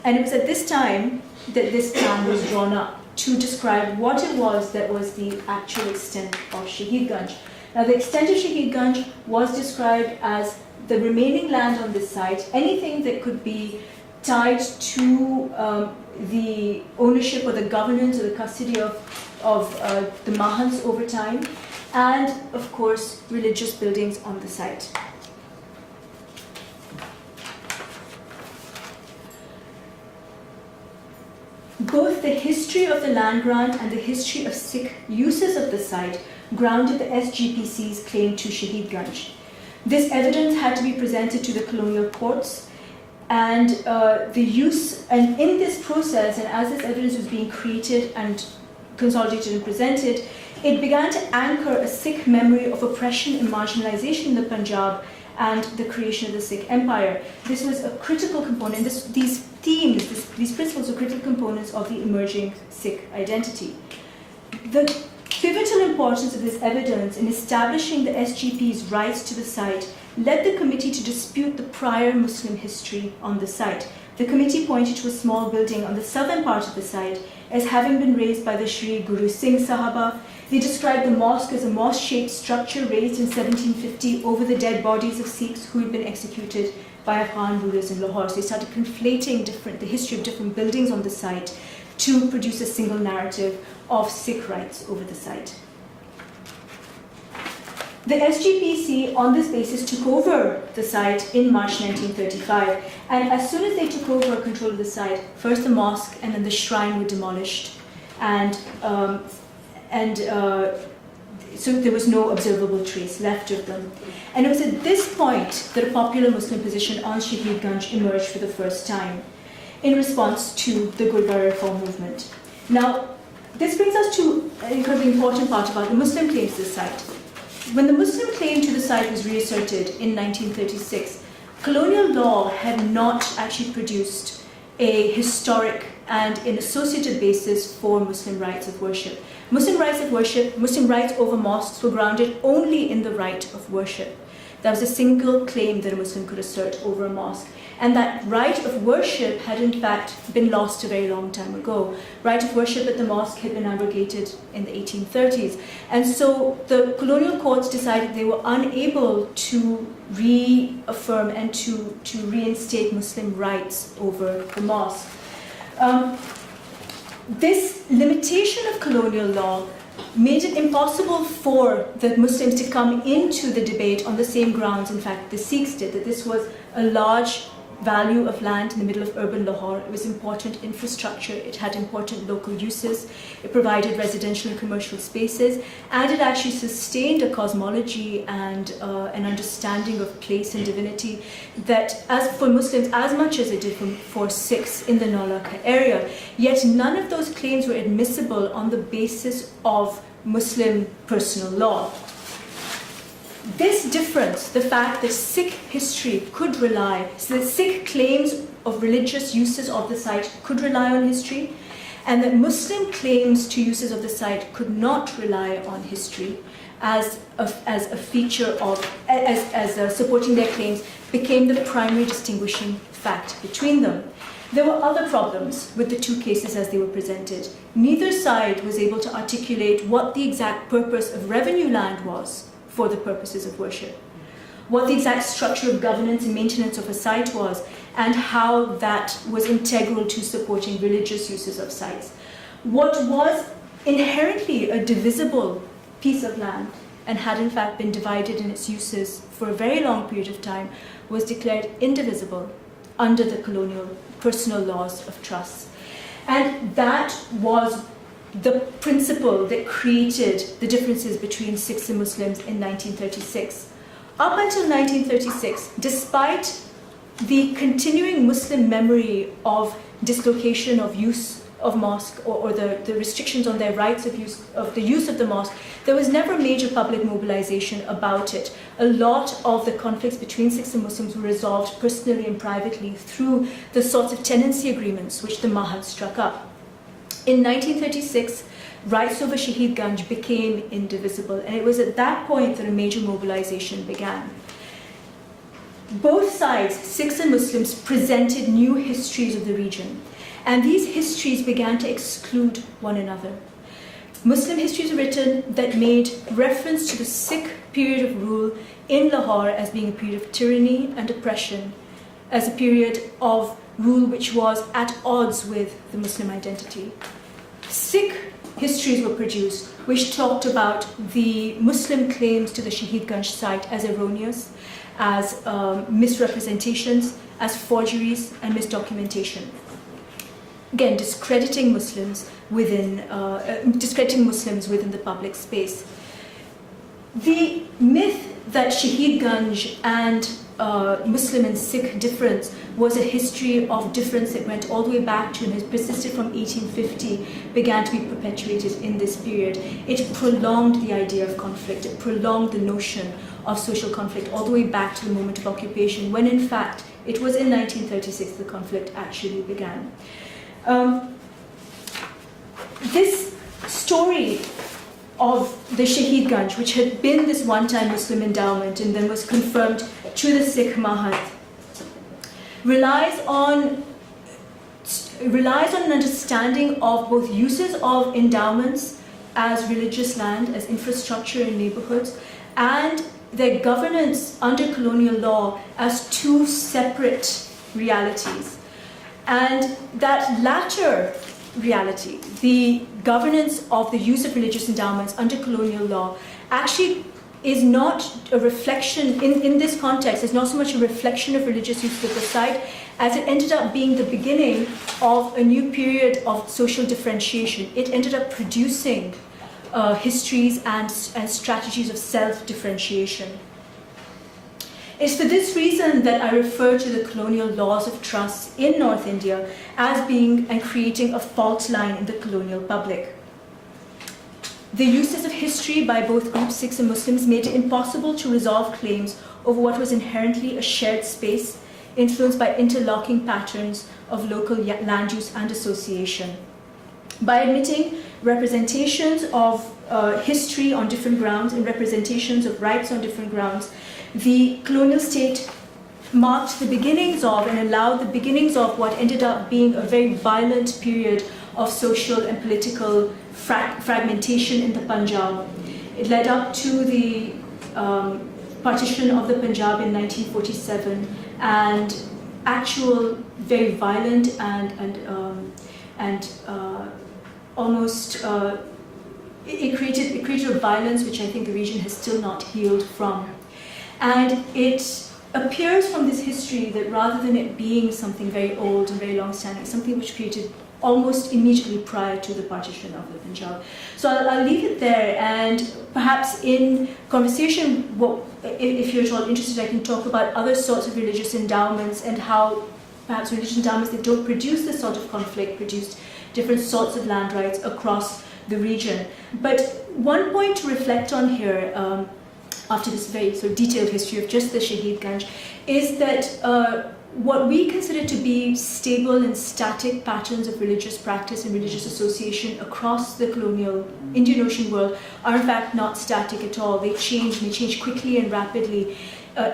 And it was at this time that this plan was drawn up to describe what it was that was the actual extent of Shahid Ganj. Now the extent of Shahid Ganj was described as the remaining land on this site, anything that could be tied to the ownership or the governance or the custody of the Mahants over time, and of course religious buildings on the site. Both the history of the land grant and the history of Sikh uses of the site grounded the SGPC's claim to Shahid Ganj. This evidence had to be presented to the colonial courts, and and in this process, and as this evidence was being created and consolidated and presented, it began to anchor a Sikh memory of oppression and marginalization in the Punjab and the creation of the Sikh Empire. This was a critical component. These principles were critical components of the emerging Sikh identity. The pivotal importance of this evidence in establishing the SGP's rights to the site led the committee to dispute the prior Muslim history on the site. The committee pointed to a small building on the southern part of the site as having been raised by the Shri Guru Singh Sahaba. They described the mosque as a mosque-shaped structure raised in 1750 over the dead bodies of Sikhs who had been executed by Afghan rulers in Lahore. So they started conflating the history of different buildings on the site to produce a single narrative of Sikh rights over the site. The SGPC, on this basis, took over the site in March 1935, and as soon as they took over control of the site, first the mosque and then the shrine were demolished, and so there was no observable trace left of them. And it was at this point that a popular Muslim position on Shahid Ganj emerged for the first time in response to the Gurdwara reform movement. Now, this brings us to an incredibly important part about the Muslim claims to the site. When the Muslim claim to the site was reasserted in 1936, colonial law had not actually produced a historic and an associated basis for Muslim rights of worship. Muslim rights of worship, Muslim rights over mosques were grounded only in the right of worship. That was a single claim that a Muslim could assert over a mosque. And that right of worship had in fact been lost a very long time ago. Right of worship at the mosque had been abrogated in the 1830s. And so the colonial courts decided they were unable to reaffirm and to reinstate Muslim rights over the mosque. This limitation of colonial law made it impossible for the Muslims to come into the debate on the same grounds, in fact, the Sikhs did, that this was a large value of land in the middle of urban Lahore. It was important infrastructure, it had important local uses, it provided residential and commercial spaces, and it actually sustained a cosmology and an understanding of place and divinity that, as for Muslims, as much as it did for Sikhs in the Naulaka area. Yet none of those claims were admissible on the basis of Muslim personal law. This difference, the fact that Sikh history could rely, so that Sikh claims of religious uses of the site could rely on history, and that Muslim claims to uses of the site could not rely on history as a feature of, supporting their claims, became the primary distinguishing fact between them. There were other problems with the two cases as they were presented. Neither side was able to articulate what the exact purpose of revenue land was for the purposes of worship, what the exact structure of governance and maintenance of a site was, and how that was integral to supporting religious uses of sites. What was inherently a divisible piece of land, and had in fact been divided in its uses for a very long period of time, was declared indivisible under the colonial personal laws of trust. And that was the principle that created the differences between Sikhs and Muslims in 1936. Up until 1936, despite the continuing Muslim memory of dislocation of use of mosque, or the restrictions on their rights of the use of the mosque, there was never major public mobilization about it. A lot of the conflicts between Sikhs and Muslims were resolved personally and privately through the sorts of tenancy agreements which the Mahants struck up. In 1936, rights over Shahid Ganj became indivisible, and it was at that point that a major mobilization began. Both sides, Sikhs and Muslims, presented new histories of the region, and these histories began to exclude one another. Muslim histories were written that made reference to the Sikh period of rule in Lahore as being a period of tyranny and oppression, as a period of rule which was at odds with the Muslim identity. Sikh histories were produced which talked about the Muslim claims to the Shahid Ganj site as erroneous, as misrepresentations, as forgeries and misdocumentation. Again, discrediting Muslims within the public space. The myth that Shahid Ganj and Muslim and Sikh difference was a history of difference that went all the way back to and has persisted from 1850, began to be perpetuated in this period. It prolonged the idea of conflict, it prolonged the notion of social conflict all the way back to the moment of occupation, when in fact it was in 1936 the conflict actually began. This story of the Shahid Ganj, which had been this one-time Muslim endowment and then was confirmed to the Sikh Mahant, relies on an understanding of both uses of endowments as religious land, as infrastructure in neighborhoods, and their governance under colonial law as two separate realities. And that latter reality, the governance of the use of religious endowments under colonial law, actually is not a reflection, in this context, is not so much a reflection of religious use of the site as it ended up being the beginning of a new period of social differentiation. It ended up producing histories and strategies of self-differentiation. It's for this reason that I refer to the colonial laws of trust in North India as being and creating a fault line in the colonial public. The uses of history by both groups, Sikhs and Muslims, made it impossible to resolve claims over what was inherently a shared space, influenced by interlocking patterns of local land use and association. By admitting representations of history on different grounds and representations of rights on different grounds, the colonial state marked the beginnings of and allowed the beginnings of what ended up being a very violent period of social and political fragmentation in the Punjab. It led up to the partition of the Punjab in 1947 and actual very violent and almost it created a violence which I think the region has still not healed from. And it appears from this history that rather than it being something very old and very long-standing, something which created almost immediately prior to the partition of the Punjab. So I'll leave it there, and perhaps in conversation, if you're at all interested, I can talk about other sorts of religious endowments and how perhaps religious endowments that don't produce this sort of conflict produced different sorts of land rights across the region. But one point to reflect on here, after this very sort of detailed history of just the Shaheed Ganj, is that what we consider to be stable and static patterns of religious practice and religious association across the colonial Indian Ocean world are in fact not static at all. They change, and they change quickly and rapidly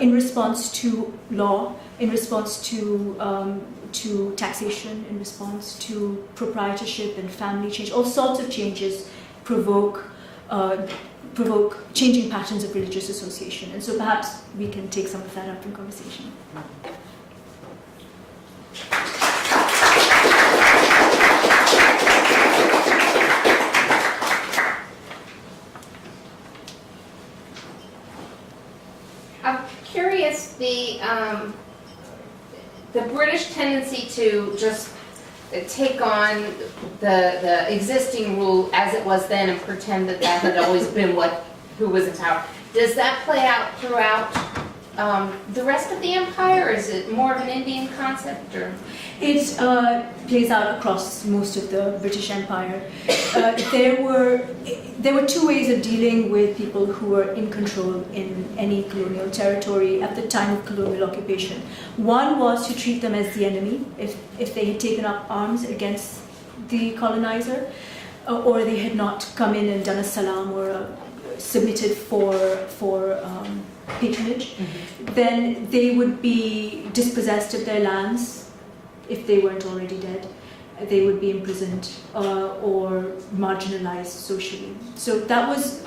in response to law, in response to taxation, in response to proprietorship and family change. All sorts of changes provoke changing patterns of religious association. And so perhaps we can take some of that up in conversation. I'm curious, the British tendency to just take on the existing rule as it was then and pretend that that had always been who was in power. Does that play out throughout the rest of the empire, or is it more of an Indian concept? Or? It plays out across most of the British Empire. There were two ways of dealing with people who were in control in any colonial territory at the time of colonial occupation. One was to treat them as the enemy if they had taken up arms against the colonizer, or they had not come in and done a salam or submitted for patronage. Mm-hmm. Then they would be dispossessed of their lands if they weren't already dead. They would be imprisoned or marginalized socially. So that was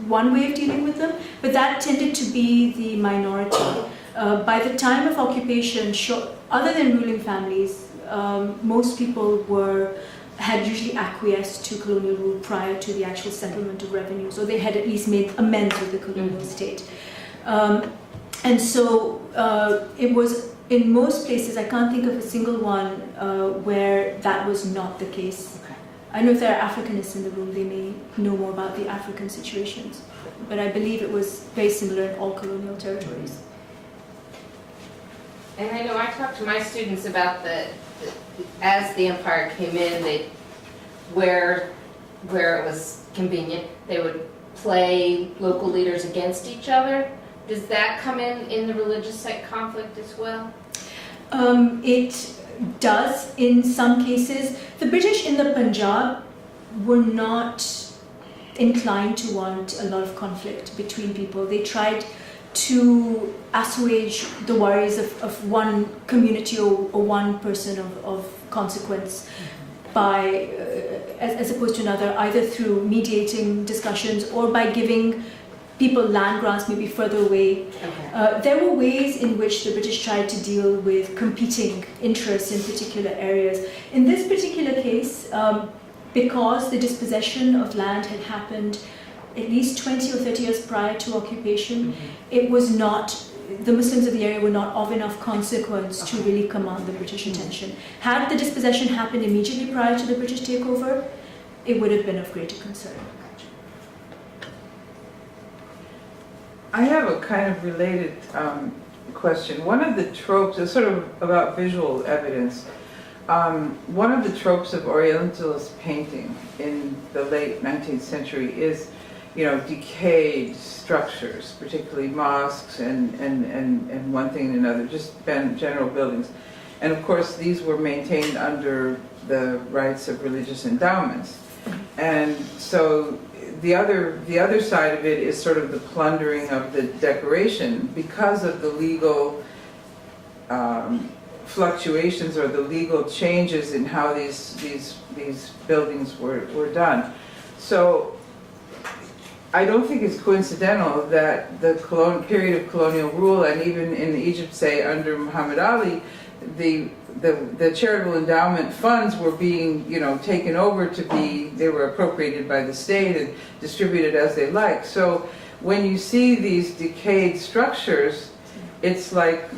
one way of dealing with them, but that tended to be the minority. By the time of occupation, other than ruling families, most people had usually acquiesced to colonial rule prior to the actual settlement of revenues, or they had at least made amends with the colonial state. And so it was, in most places, I can't think of a single one where that was not the case. Okay. I know if there are Africanists in the room, they may know more about the African situations, but I believe it was very similar in all colonial territories. And I know I talked to my students about as the empire came in, where it was convenient, they would play local leaders against each other. Does that come in the religious conflict as well? It does in some cases. The British in the Punjab were not inclined to want a lot of conflict between people. They tried to assuage the worries of one community or one person of consequence by, as opposed to another, either through mediating discussions or by giving people land grants maybe further away. Okay. There were ways in which the British tried to deal with competing interests in particular areas. In this particular case, because the dispossession of land had happened at least 20 or 30 years prior to occupation, it was not, the Muslims of the area were not of enough consequence to really command the British attention. Had the dispossession happened immediately prior to the British takeover, it would have been of greater concern. I have a kind of related question. One of the tropes is sort of about visual evidence. One of the tropes of Orientalist painting in the late 19th century is, decayed structures, particularly mosques and one thing and another, just general buildings. And of course, these were maintained under the rights of religious endowments. And so the other side of it is sort of the plundering of the decoration because of the legal fluctuations or the legal changes in how these buildings were done. So I don't think it's coincidental that the period of colonial rule, and even in Egypt, say under Muhammad Ali, the charitable endowment funds were being, taken over they were appropriated by the state and distributed as they liked. So when you see these decayed structures, it's like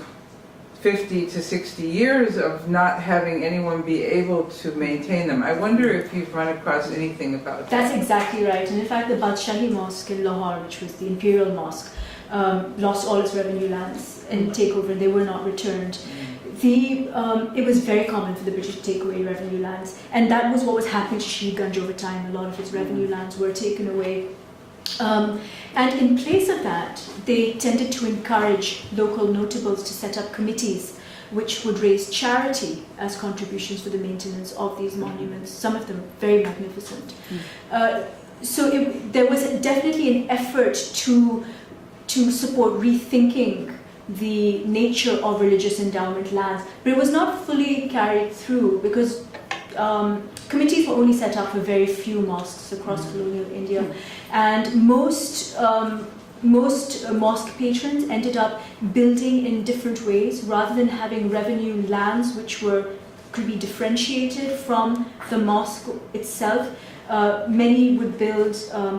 50 to 60 years of not having anyone be able to maintain them. I wonder if you've run across anything about that. That's exactly right. And in fact, the Badshahi Mosque in Lahore, which was the imperial mosque, lost all its revenue lands in takeover, and they were not returned. It was very common for the British to take away revenue lands, and that was what was happening to Shirganj over time. A lot of its revenue lands were taken away. And in place of that, they tended to encourage local notables to set up committees which would raise charity as contributions for the maintenance of these monuments, some of them very magnificent. There was definitely an effort to support rethinking the nature of religious endowment lands, but it was not fully carried through because committees were only set up for very few mosques across colonial India, and most mosque patrons ended up building in different ways rather than having revenue lands which could be differentiated from the mosque itself. Many would build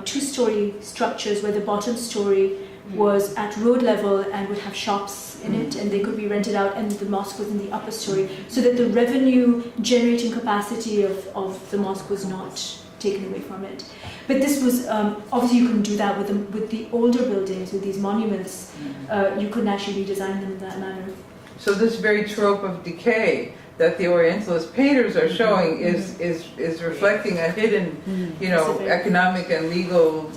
two-story structures where the bottom story was at road level and would have shops in it, and they could be rented out, and the mosque was in the upper story, so that the revenue generating capacity of the mosque was not taken away from it. But this was, obviously you couldn't do that with the older buildings, with these monuments. You couldn't actually redesign them in that manner. So this very trope of decay that the Orientalist painters are showing is reflecting a hidden, economic and legal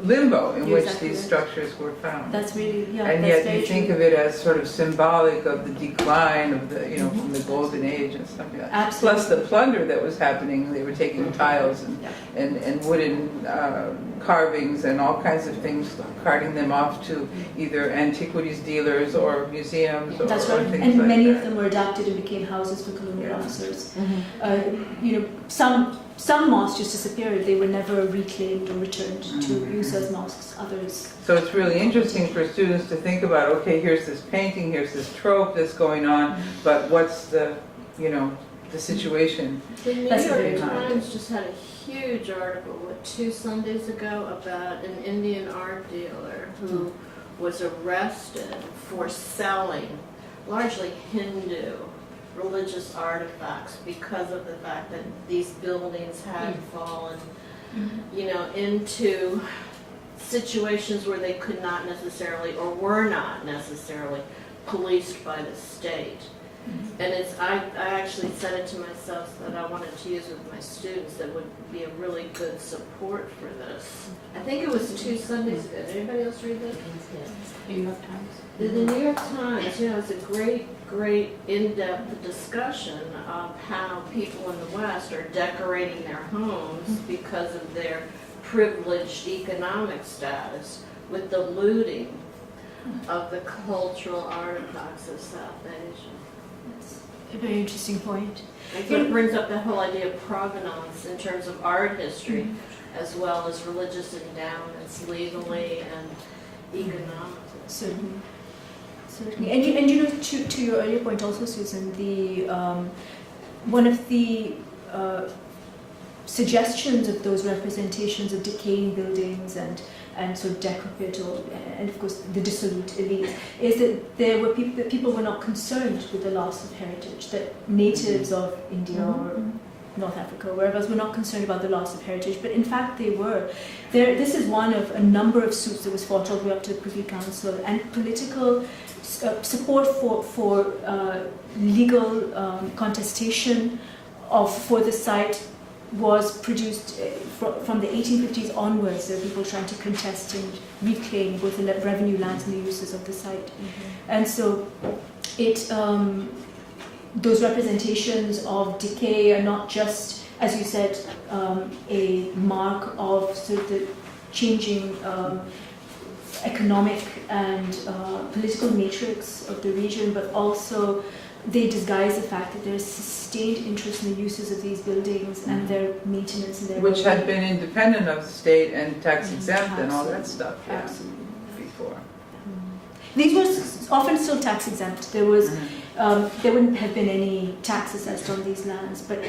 limbo in which these structures were found. That's really, and that's yet you think of it as sort of symbolic of the decline of the, from the golden age and stuff like that. Absolutely. Plus the plunder that was happening. They were taking tiles and wooden carvings and all kinds of things, carting them off to either antiquities dealers or museums or, that's or right. things And like many that. of them were adapted and became houses for colonial officers. Some mosques just disappeared. They were never reclaimed or returned to use as mosques. Others. So it's really interesting for students to think about, okay, here's this painting, here's this trope that's going on, but what's the situation? The New That's York very Times just had a huge article, 2 Sundays ago, about an Indian art dealer who was arrested for selling largely Hindu religious artifacts because of the fact that these buildings had fallen, into situations where they could not necessarily or were not necessarily policed by the state. And I actually said it to myself that I wanted to use with my students that would be a really good support for this. I think it was 2 Sundays ago. Did anybody else read that? New York Times. The New York Times, it's a great in-depth discussion of how people in the West are decorating their homes because of their privileged economic status with the looting of the cultural artifacts of South Asia. That's a very interesting point. I think it brings up that whole idea of provenance in terms of art history, as well as religious endowments, legally and economically. Certainly. And to your earlier point also, Susan, one of the suggestions of those representations of decaying buildings and sort of decrepit and of course the dissolute elite is that people were not concerned with the loss of heritage, that natives of India or North Africa, wherever else, were not concerned about the loss of heritage, but in fact they were. This is one of a number of suits that was fought all the way up to the Privy Council, and political support for legal contestation for the site was produced from the 1850s onwards. There were people trying to contest and reclaim both the revenue lands and the uses of the site. And so those representations of decay are not just, as you said, a mark of sort of the changing economic and political matrix of the region, but also they disguise the fact that there's sustained interest in the uses of these buildings and their maintenance and their which had been independent of the state and tax exempt and all that stuff. Absolutely. Before. These were often still tax exempt. There wouldn't have been any tax assessed on these lands, but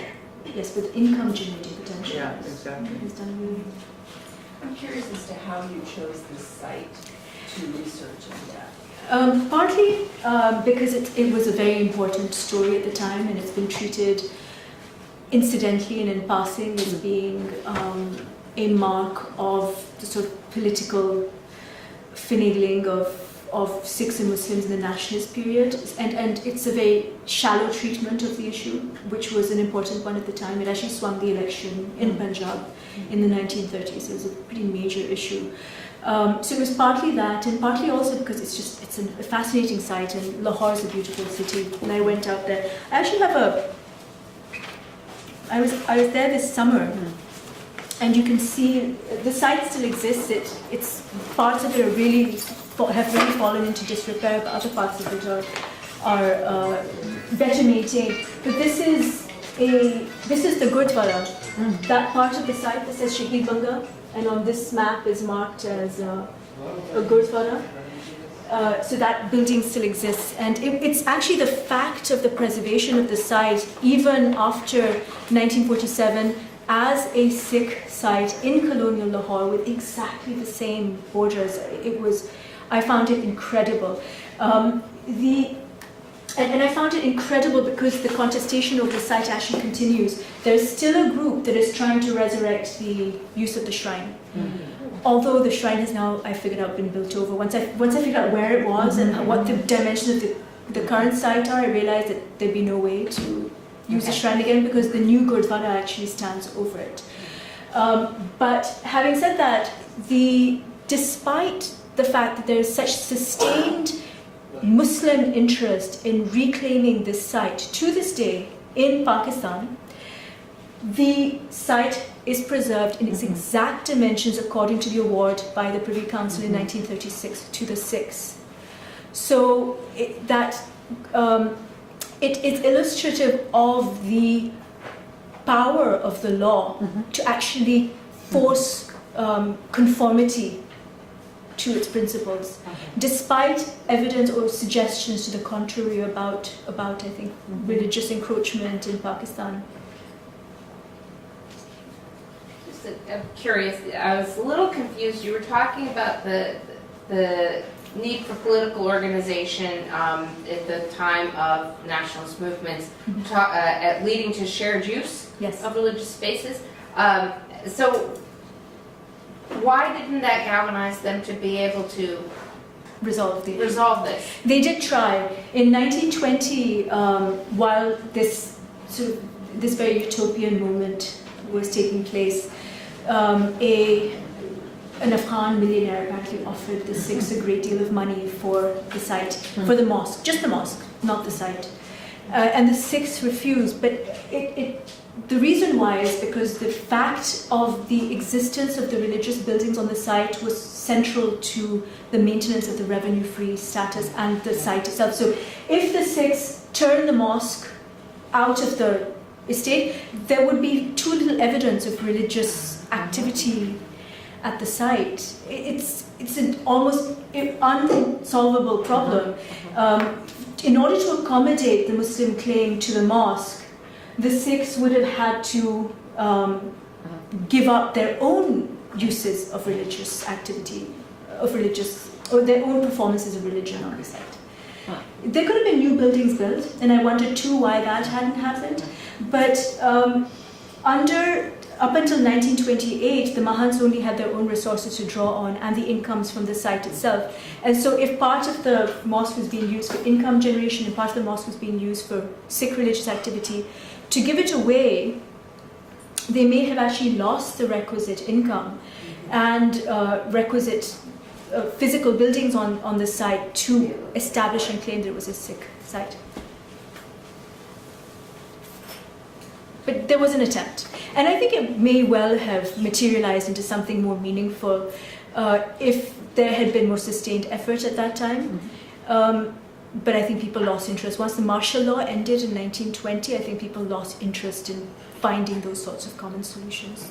yes, with income generating potential. Yeah, exactly. It's done really. I'm curious as to how you chose this site to research in depth. Partly because it was a very important story at the time, and it's been treated incidentally and in passing as being a mark of the sort of political finagling of Sikhs and Muslims in the nationalist period, and it's a very shallow treatment of the issue, which was an important one at the time. It actually swung the election in Punjab in the 1930s. It was a pretty major issue. So it was partly that, and partly also because it's a fascinating site, and Lahore is a beautiful city. And I went out there. I actually have I was there this summer, and you can see the site still exists. It's parts of it have really fallen into disrepair, but other parts of it are better maintained. But this is the Gurdwara. That part of the site that says Shaheed Banga, and on this map is marked as a Gurdwara. So that building still exists, and it's actually the fact of the preservation of the site, even after 1947, as a Sikh site in Colonial Lahore with exactly the same borders. I found it incredible. And I found it incredible because the contestation over the site actually continues. There's still a group that is trying to resurrect the use of the shrine. Although the shrine has now, I figured out, been built over. Once I figured out where it was and what the dimensions of the current site are, I realized that there'd be no way to use the shrine again because the new Gurdwara actually stands over it. But having said that, despite the fact that there is such sustained Muslim interest in reclaiming this site to this day in Pakistan, the site is preserved in its exact dimensions according to the award by the Privy Council in 1936 to the Sikhs. So it is illustrative of the power of the law to actually force conformity to its principles, despite evidence or suggestions to the contrary about I think, religious encroachment in Pakistan. I'm curious, I was a little confused. You were talking about the need for political organization at the time of nationalist movements, leading to shared use of religious spaces. So why didn't that galvanize them to be able to resolve this? They did try. In 1920, while this very utopian moment was taking place, an Afghan millionaire apparently offered the Sikhs a great deal of money for the site, for the mosque, just the mosque, not the site. And the Sikhs refused, but the reason why is because the fact of the existence of the religious buildings on the site was central to the maintenance of the revenue-free status and the site itself. So if the Sikhs turn the mosque out of the estate, there would be too little evidence of religious activity at the site. It's an almost unsolvable problem. In order to accommodate the Muslim claim to the mosque, the Sikhs would have had to give up their own uses of religious activity, or their own performances of religion on the site. There could have been new buildings built, and I wondered too why that hadn't happened. But up until 1928, the Mahants only had their own resources to draw on and the incomes from the site itself. And so if part of the mosque was being used for income generation and part of the mosque was being used for Sikh religious activity, to give it away, they may have actually lost the requisite income and requisite physical buildings on the site to establish and claim that it was a Sikh site. But there was an attempt. And I think it may well have materialized into something more meaningful if there had been more sustained effort at that time. But I think people lost interest. Once the martial law ended in 1920, I think people lost interest in finding those sorts of common solutions.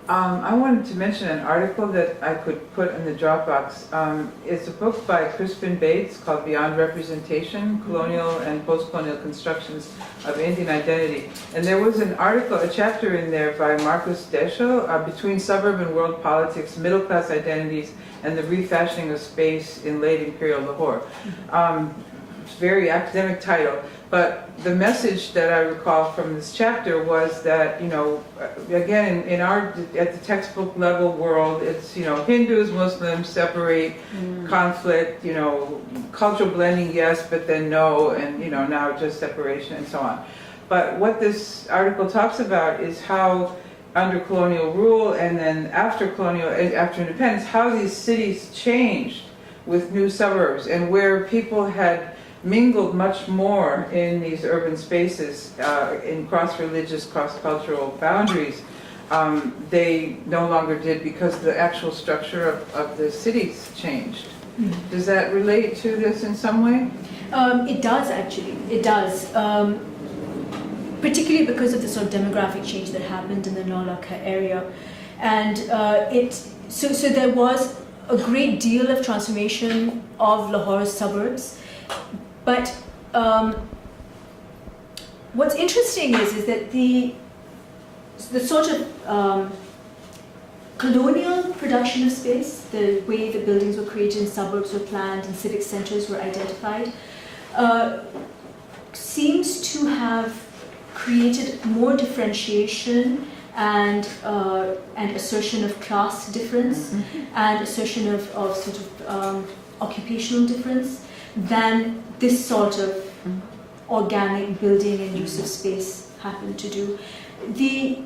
I wanted to mention an article that I could put in the Dropbox. It's a book by Crispin Bates called Beyond Representation, Colonial and Post-Colonial Constructions of Indian Identity. And there was an article, a chapter in there by Marcus Desho, Between Suburban World Politics, Middle-Class Identities, and the Refashioning of Space in Late Imperial Lahore. It's a very academic title. But the message that I recall from this chapter was that, you know, again, in our, at the textbook level world, it's, you know, Hindus, Muslims, separate, conflict, you know, cultural blending, yes, but then no, and, you know, now just separation and so on. But what this article talks about is how under colonial rule and then after colonial, after independence, how these cities changed with new suburbs and where people had mingled much more in these urban spaces, in cross-religious, cross-cultural boundaries, they no longer did because the actual structure of the cities changed. Does that relate to this in some way? It does, actually. It does. Particularly because of the sort of demographic change that happened in the Naulaka area. And so there was a great deal of transformation of Lahore's suburbs. But what's interesting is that the sort of colonial production of space, the way the buildings were created, and suburbs were planned, and civic centers were identified, seems to have created more differentiation and assertion of class difference and assertion of sort of occupational difference than this sort of organic building and use of space happened to do. The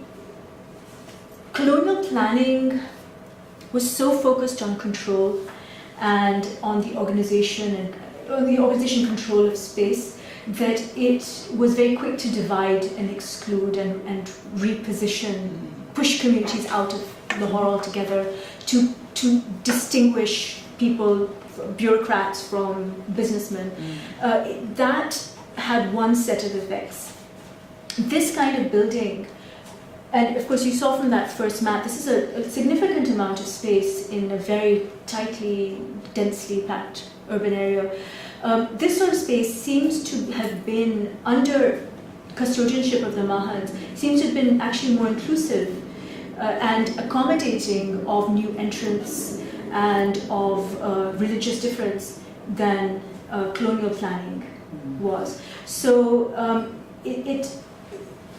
colonial planning was so focused on control and on the organization and on the organization control of space that it was very quick to divide and exclude and reposition, push communities out of Lahore altogether, to distinguish people, bureaucrats from businessmen. That had one set of effects. This kind of building, and of course you saw from that first map, this is a significant amount of space in a very tightly, densely packed urban area. This sort of space seems to have been, under custodianship of the Mahants, seems to have been actually more inclusive and accommodating of new entrants and of religious difference than colonial planning was. So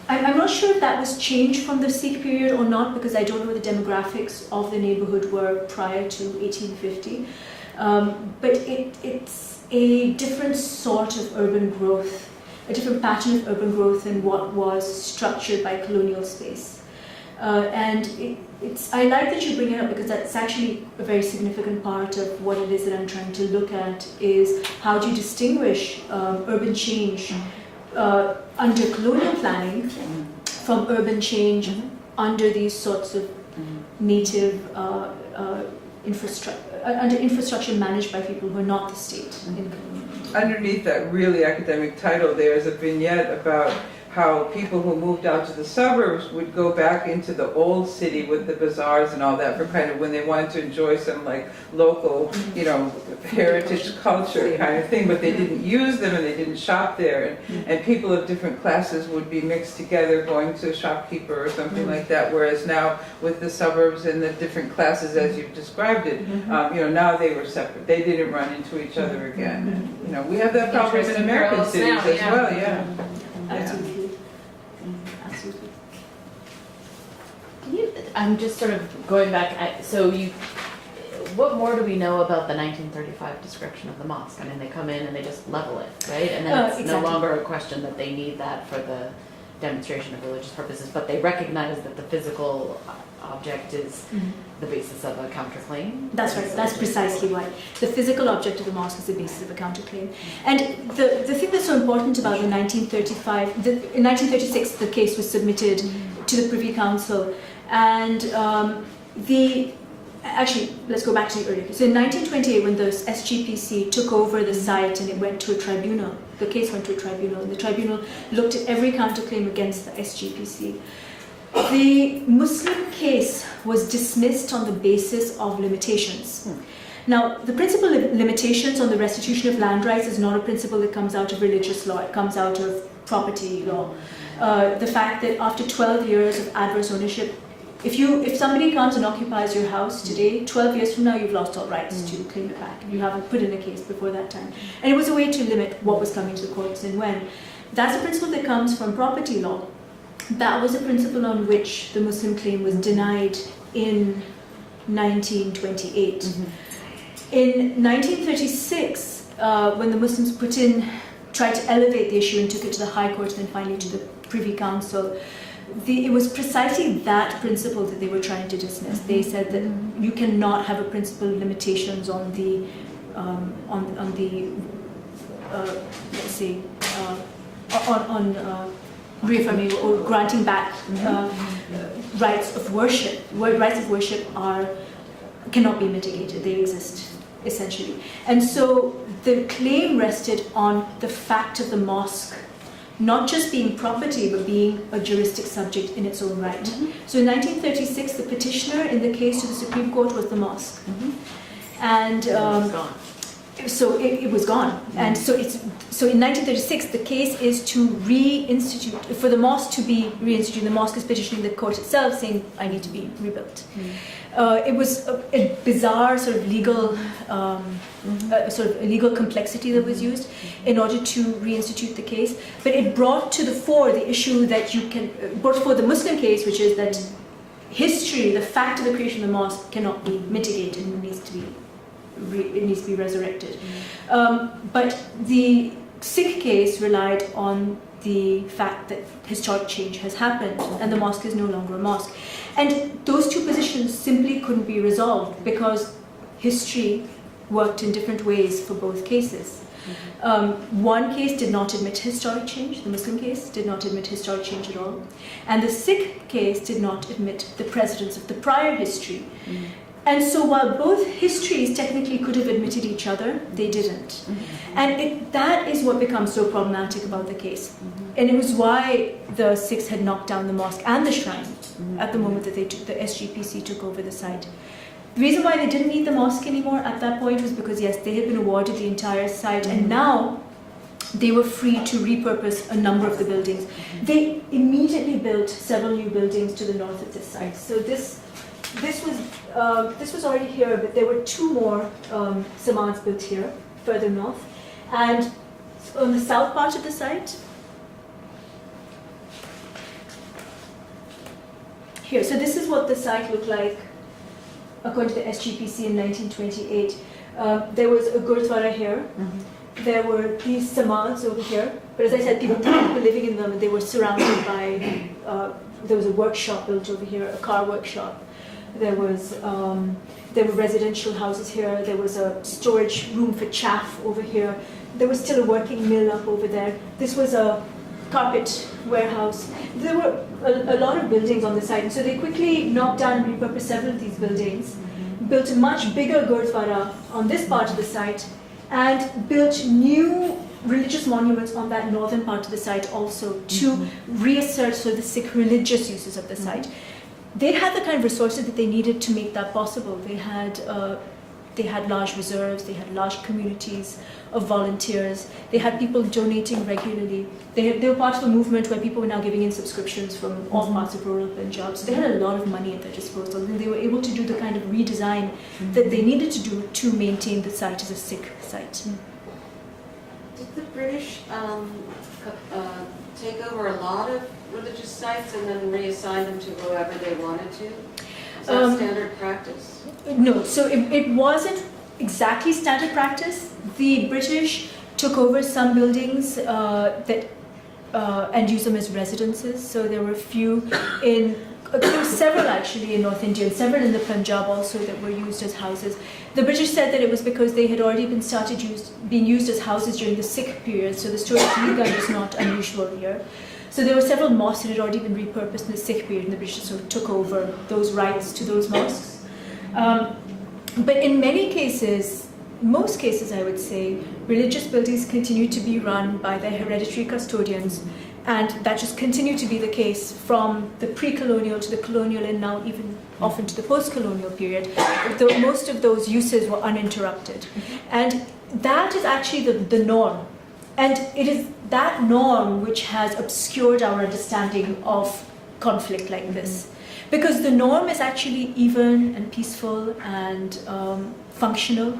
I'm not sure if that was changed from the Sikh period or not, because I don't know what the demographics of the neighborhood were prior to 1850. But it's a different sort of urban growth, a different pattern of urban growth than what was structured by colonial space. And I like that you bring it up, because that's actually a very significant part of what it is that I'm trying to look at, is how do you distinguish urban change under colonial planning from urban change under these sorts of native infrastructure managed by people who are not the state. Underneath that really academic title, there's a vignette about how people who moved out to the suburbs would go back into the old city with the bazaars and all that for kind of when they wanted to enjoy some like local, you know, heritage culture kind of thing, but they didn't use them and they didn't shop there. And people of different classes would be mixed together going to a shopkeeper or something like that, whereas now with the suburbs and the different classes as you've described it, you know, now they were separate. They didn't run into each other again. You know, we have that problem in American cities as well, yeah. Absolutely. I'm just sort of going back, what more do we know about the 1935 description of the mosque? I mean, they come in and they just level it, right? And then it's no longer a question that they need that for the demonstration of religious purposes, but they recognize that the physical object is the basis of a counterclaim. That's right, that's precisely why. The physical object of the mosque is the basis of a counterclaim. And the thing that's so important about the 1935, in 1936 the case was submitted to the Privy Council, and actually, let's go back to the earlier. So in 1928, when the SGPC took over the site and it went to a tribunal, the case went to a tribunal, and the tribunal looked at every counterclaim against the SGPC. The Muslim case was dismissed on the basis of limitations. Now, the principle of limitations on the restitution of land rights is not a principle that comes out of religious law, it comes out of property law. The fact that after 12 years of adverse ownership, if somebody comes and occupies your house today, 12 years from now you've lost all rights to claim it back. You haven't put in a case before that time. And it was a way to limit what was coming to the courts and when. That's a principle that comes from property law. That was a principle on which the Muslim claim was denied in 1928. In 1936, when the Muslims tried to elevate the issue and took it to the High Court and then finally to the Privy Council, it was precisely that principle that they were trying to dismiss. They said that you cannot have a principle of limitations on the reaffirming or granting back rights of worship. Rights of worship cannot be mitigated. They exist essentially, and so the claim rested on the fact of the mosque not just being property, but being a juristic subject in its own right. So in 1936, the petitioner in the case to the Supreme Court was the mosque. And so it was gone. And so in 1936, the case is to reinstitute, for the mosque to be reinstituted. The mosque is petitioning the court itself, saying, I need to be rebuilt. It was a bizarre sort of legal legal complexity that was used in order to reinstitute the case, but it brought to the fore the issue that brought forth the Muslim case, which is that history, the fact of the creation of the mosque, cannot be mitigated and it needs to be resurrected. But the Sikh case relied on the fact that historic change has happened and the mosque is no longer a mosque. And those two positions simply couldn't be resolved because history worked in different ways for both cases. One case did not admit historic change, the Muslim case did not admit historic change at all, and the Sikh case did not admit the precedence of the prior history. And so while both histories technically could have admitted each other, they didn't. And that is what becomes so problematic about the case. And it was why the Sikhs had knocked down the mosque and the shrine at the moment that the SGPC took over the site. The reason why they didn't need the mosque anymore at that point was because, yes, they had been awarded the entire site and now they were free to repurpose a number of the buildings. They immediately built several new buildings to the north of this site. So this was already here, but there were two more samans built here, further north. And on the south part of the site, here, so this is what the site looked like according to the SGPC in 1928. There was a gurdwara here. There were these samans over here. But as I said, people were living in them and they were surrounded by, there was a workshop built over here, a car workshop. There were residential houses here. There was a storage room for chaff over here. There was still a working mill up over there. This was a carpet warehouse. There were a lot of buildings on the site, and so they quickly knocked down and repurposed several of these buildings, built a much bigger gurdwara on this part of the site, and built new religious monuments on that northern part of the site also to reassert the Sikh religious uses of the site. They had the kind of resources that they needed to make that possible. They had large reserves, they had large communities of volunteers, they had people donating regularly. They were part of a movement where people were now giving in subscriptions from all parts of rural Punjab. So they had a lot of money at their disposal and they were able to do the kind of redesign that they needed to do to maintain the site as a Sikh site. Did the British take over a lot of religious sites and then reassign them to whoever they wanted to? Is that standard practice? No, so it wasn't exactly standard practice. The British took over some buildings and used them as residences. So there were a few there were several actually in North India, and several in the Punjab also that were used as houses. The British said that it was because they had already been being used as houses during the Sikh period, so the story of Lease is not unusual here. So there were several mosques that had already been repurposed in the Sikh period, and the British sort of took over those rights to those mosques. But in many cases, most cases I would say, religious buildings continue to be run by their hereditary custodians And that just continued to be the case from the pre-colonial to the colonial and now even often to the post-colonial period. Most of those uses were uninterrupted. And that is actually the norm. And it is that norm which has obscured our understanding of conflict like this. Because the norm is actually even and peaceful and functional,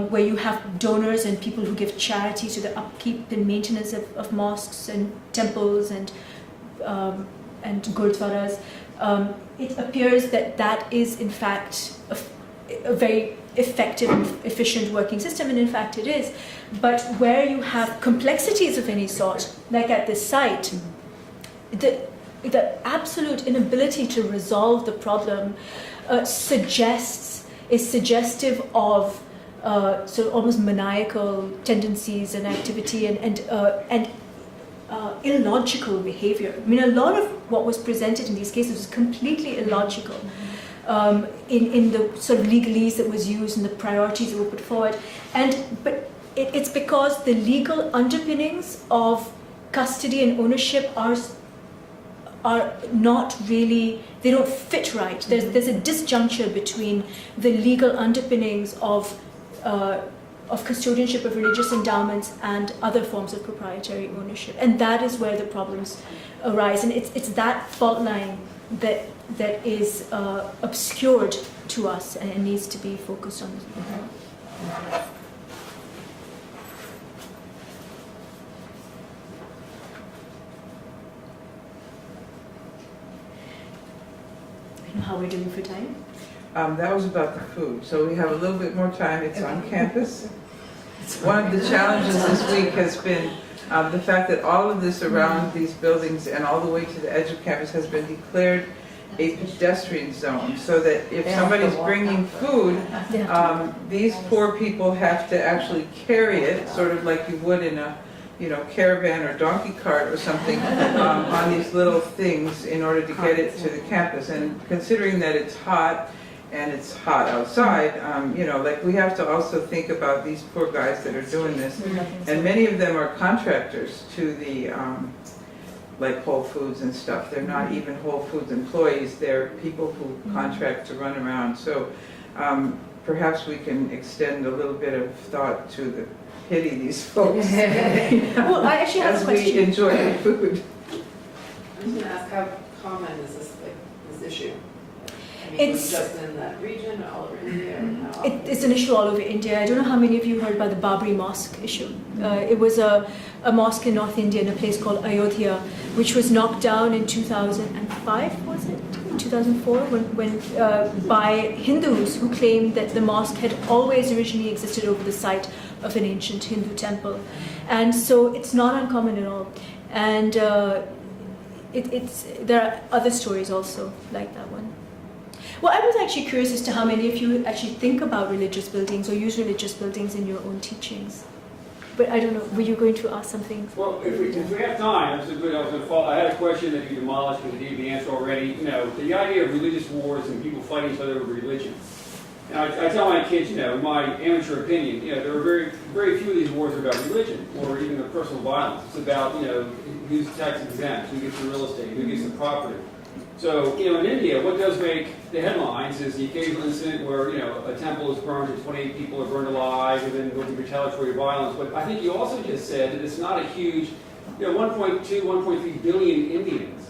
where you have donors and people who give charity to the upkeep and maintenance of mosques and temples and gurdwaras. It appears that that is in fact a very effective and efficient working system, and in fact it is. But where you have complexities of any sort, like at this site, the absolute inability to resolve the problem is suggestive of sort of almost maniacal tendencies and activity and illogical behavior. I mean, a lot of what was presented in these cases was completely illogical in the sort of legalese that was used and the priorities that were put forward. But it's because the legal underpinnings of custody and ownership are not really, they don't fit right. There's a disjuncture between the legal underpinnings of custodianship of religious endowments and other forms of proprietary ownership, and that is where the problems arise. And it's that fault line that is obscured to us and needs to be focused on. How we're doing for time? That was about the food. So we have a little bit more time. It's on campus. One of the challenges this week has been the fact that all of this around these buildings and all the way to the edge of campus has been declared a pedestrian zone, so that if somebody's bringing food, these poor people have to actually carry it, sort of like you would in a caravan or donkey cart or something, on these little things in order to get it to the campus. And considering that it's hot and it's hot outside, like we have to also think about these poor guys that are doing this. And many of them are contractors to the, like Whole Foods and stuff. They're not even Whole Foods employees. They're people who contract to run around. So perhaps we can extend a little bit of thought to pity these folks. Well, I actually have a question. As we enjoy the food. I was going to ask, how common is this issue? I mean, It's just in that region, all over India? Or how it's an issue all over India. I don't know how many of you heard about the Babri Mosque issue. It was a mosque in North India in a place called Ayodhya, which was knocked down in 2005, was it? 2004, when by Hindus who claimed that the mosque had always originally existed over the site of an ancient Hindu temple. And so it's not uncommon at all. And there are other stories also like that one. Well, I was actually curious as to how many of you actually think about religious buildings or use religious buildings in your own teachings. But I don't know, were you going to ask something? Well, if we have time, I had a question that you demolished because you gave the answer already. The idea of religious wars and people fighting each other over religion. Now, I tell my kids, in my amateur opinion, there are very, very few of these wars are about religion or even the personal violence. It's about, who's tax exempt, who gets the real estate, who gets the property. So, in India, what does make the headlines is the occasional incident where, a temple is burned and 28 people are burned alive and then go to retaliatory violence. But I think you also just said that it's not a huge, 1.2, 1.3 billion Indians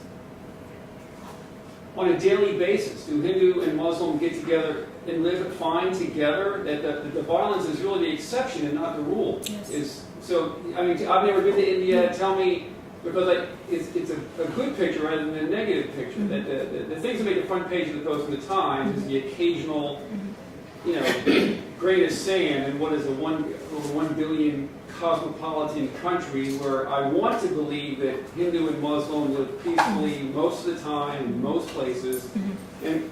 on a daily basis. Do Hindu and Muslim get together and live fine together? That the violence is really the exception and not the rule. Yes. I've never been to India. Tell me, because it's a good picture rather than a negative picture. That the things that make the front page of the Post and the Times is the occasional, grain of sand in what is a over 1 billion cosmopolitan country where I want to believe that Hindu and Muslim live peacefully most of the time in most places, and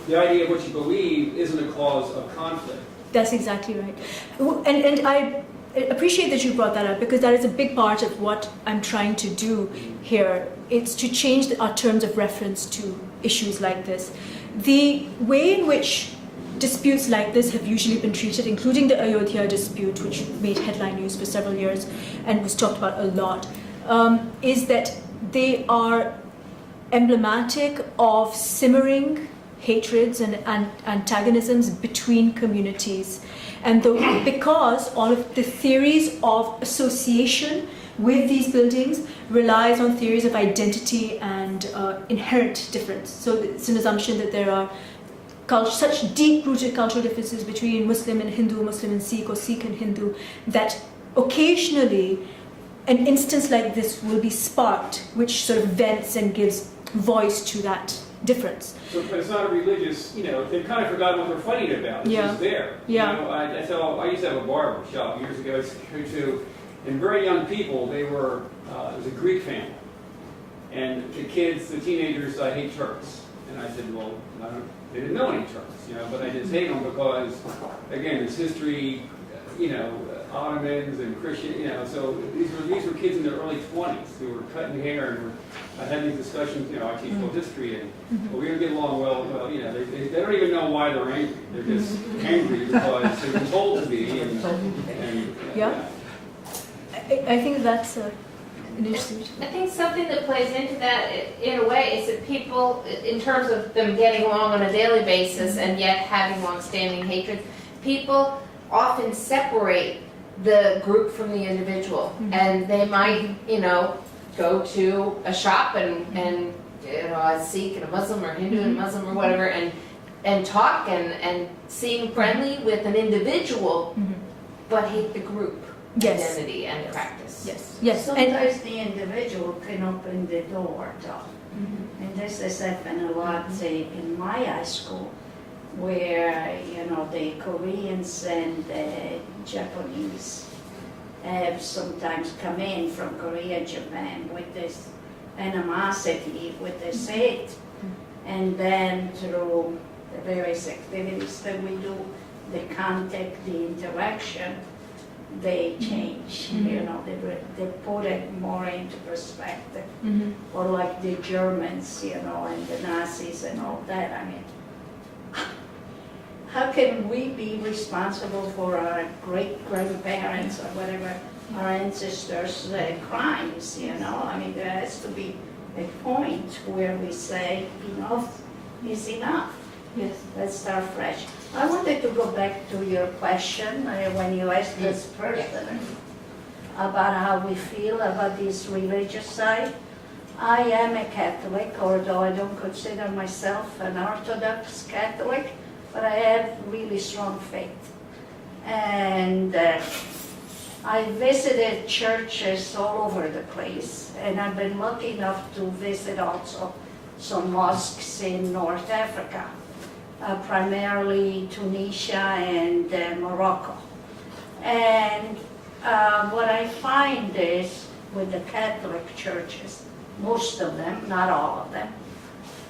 the idea of what you believe isn't a cause of conflict. That's exactly right. And I appreciate that you brought that up because that is a big part of what I'm trying to do here. It's to change our terms of reference to issues like this. The way in which disputes like this have usually been treated, including the Ayodhya dispute, which made headline news for several years and was talked about a lot, is that they are emblematic of simmering hatreds and antagonisms between communities. And because all of the theories of association with these buildings relies on theories of identity and inherent difference. So it's an assumption that there are such deep-rooted cultural differences between Muslim and Hindu, Muslim and Sikh, or Sikh and Hindu, that occasionally an instance like this will be sparked, which sort of vents and gives voice to that difference. So, but it's not a religious, they've kind of forgotten what they're fighting about. It's just there. Yeah. That's how I used to have a barber shop years ago too, and very young people. They were it was a Greek family, and the kids, the teenagers, I hate Turks, and I said, well, they didn't know any Turks, but I just hate them because, again, it's history, Ottomans and Christian, so these were kids in their early 20s who were cutting hair and I had these discussions, I teach world history and well, we don't get along well, they don't even know why they're angry. They're just angry because they've been told to be and Yeah. I think that's an interesting. I think something that plays into that in a way is that people, in terms of them getting along on a daily basis and yet having long-standing hatred, people often separate the group from the individual, and they might, go to a shop and a Sikh and a Muslim or Hindu and a Muslim or whatever, and talk and seem friendly with an individual, but hate the group identity and practice. Yes. Sometimes the individual can open the door, though. And this has happened a lot in my high school, where the Koreans and the Japanese have sometimes come in from Korea and Japan with this animosity, with this hate, and then through the various activities that we do, the contact, the interaction, they change. They put it more into perspective. Or like the Germans, and the Nazis and all that. I mean, how can we be responsible for our great-grandparents or whatever, our ancestors' crimes, I mean, there has to be a point where we say enough is enough. Yes. Let's start fresh. I wanted to go back to your question when you asked this person about how we feel about this religious side. I am a Catholic, although I don't consider myself an Orthodox Catholic, but I have really strong faith. And I visited churches all over the place, and I've been lucky enough to visit also some mosques in North Africa, primarily Tunisia and Morocco. And what I find is with the Catholic churches, most of them, not all of them,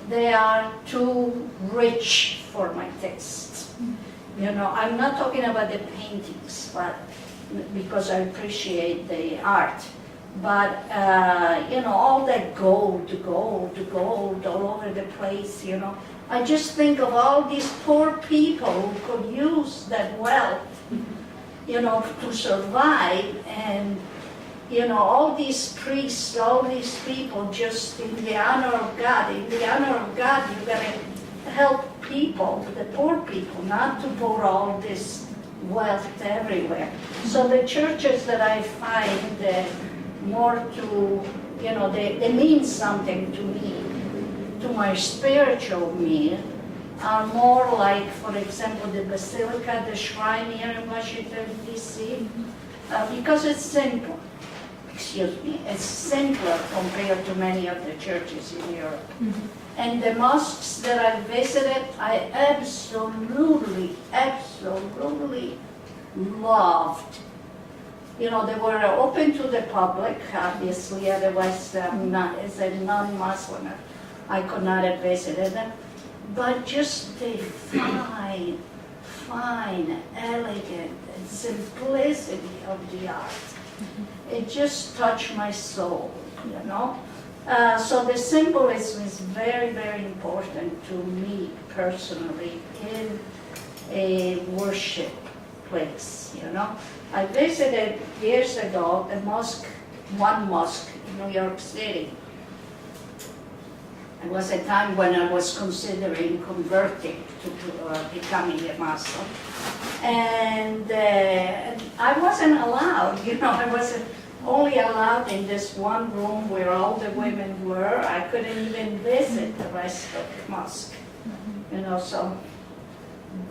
they are too rich for my taste. I'm not talking about the paintings, but because I appreciate the art. But, all that gold all over the place, I just think of all these poor people who could use that wealth, to survive. And, all these priests, all these people just in the honor of God. In the honor of God, you've got to help people, the poor people, not to pour all this wealth everywhere. So the churches that I find more to, they mean something to me, to my spiritual me, are more like, for example, the Basilica, the shrine here in Washington, D.C., because it's simple. It's simpler compared to many of the churches in Europe. And the mosques that I visited, I absolutely loved. They were open to the public, obviously, otherwise, as a non-Muslim, I could not have visited them. But just the fine, elegant, and simplicity of the art. It just touched my soul, So the symbolism is very, very important to me personally in a worship place, I visited years ago one mosque New York City. It was a time when I was considering converting to becoming a Muslim. And I wasn't allowed, I wasn't only allowed in this one room where all the women were. I couldn't even visit the rest of the mosque, so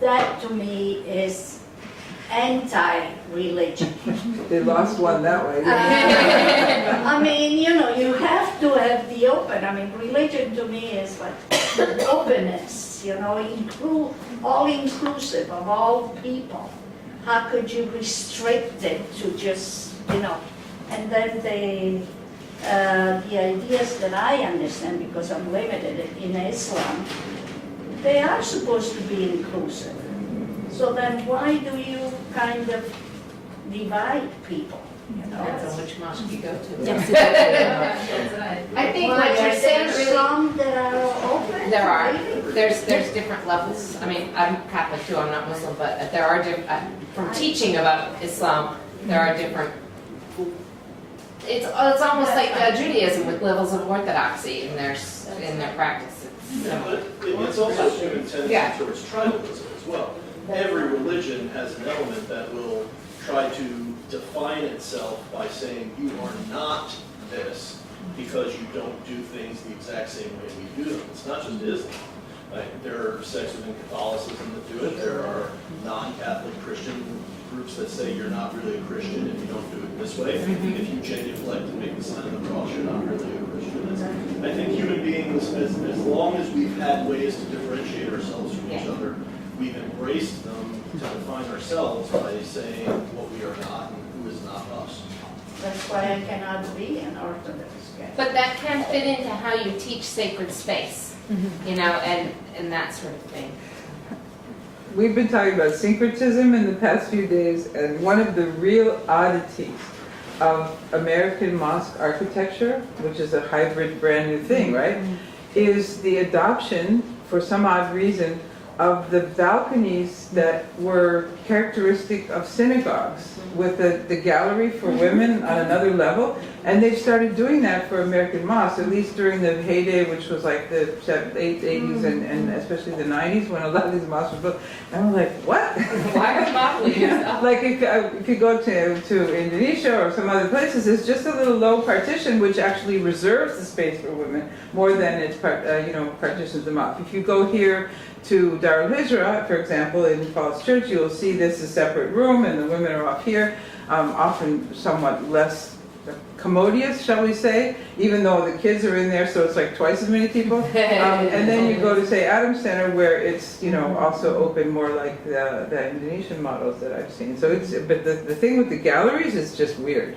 that to me is anti-religion. They lost one that way. I mean, you have to have the open. I mean, religion to me is like openness, all inclusive of all people. How could you restrict it to just, and then the ideas that I understand, because I'm limited in Islam, they are supposed to be inclusive. So then why do you kind of divide people? Depends on which mosque you go to. I think what you're saying There's really, some that are open. there are. really? There's different levels. I mean, I'm Catholic too, I'm not Muslim, but there are from teaching about Islam, there are different, it's almost like Judaism with levels of orthodoxy in their practice. But it's also a tendency towards tribalism as well. Every religion has an element that will try to define itself by saying you are not this because you don't do things the exact same way we do them. It's not just Islam. There are sects within Catholicism that do it. There are non-Catholic Christian groups that say you're not really a Christian if you don't do it this way. If you genuflect and make the sign of the cross, you're not really a Christian. I think human beings, as long as we've had ways to differentiate ourselves from each other, we've embraced them to define ourselves by saying what we are not and who is not us. That's why I cannot be an Orthodox guy. But that can fit into how you teach sacred space, and that sort of thing. We've been talking about syncretism in the past few days, and one of the real oddities of American mosque architecture, which is a hybrid brand new thing, right, is the adoption, for some odd reason, of the balconies that were characteristic of synagogues, with the gallery for women on another level. And they've started doing that for American mosques, at least during the heyday, which was like the 80s and especially the 90s, when a lot of these mosques were built. And I'm like, what? Why are balconies? Like if you go to Indonesia or some other places, it's just a little low partition which actually reserves the space for women more than it partitions them off. If you go here to Darul Hijra, for example, in Falls Church, you'll see this is a separate room and the women are off here, often somewhat less commodious, shall we say, even though the kids are in there, so it's like twice as many people. And then you go to, say, Adams Center, where it's, also open more like the Indonesian models that I've seen. So but the thing with the galleries is just weird.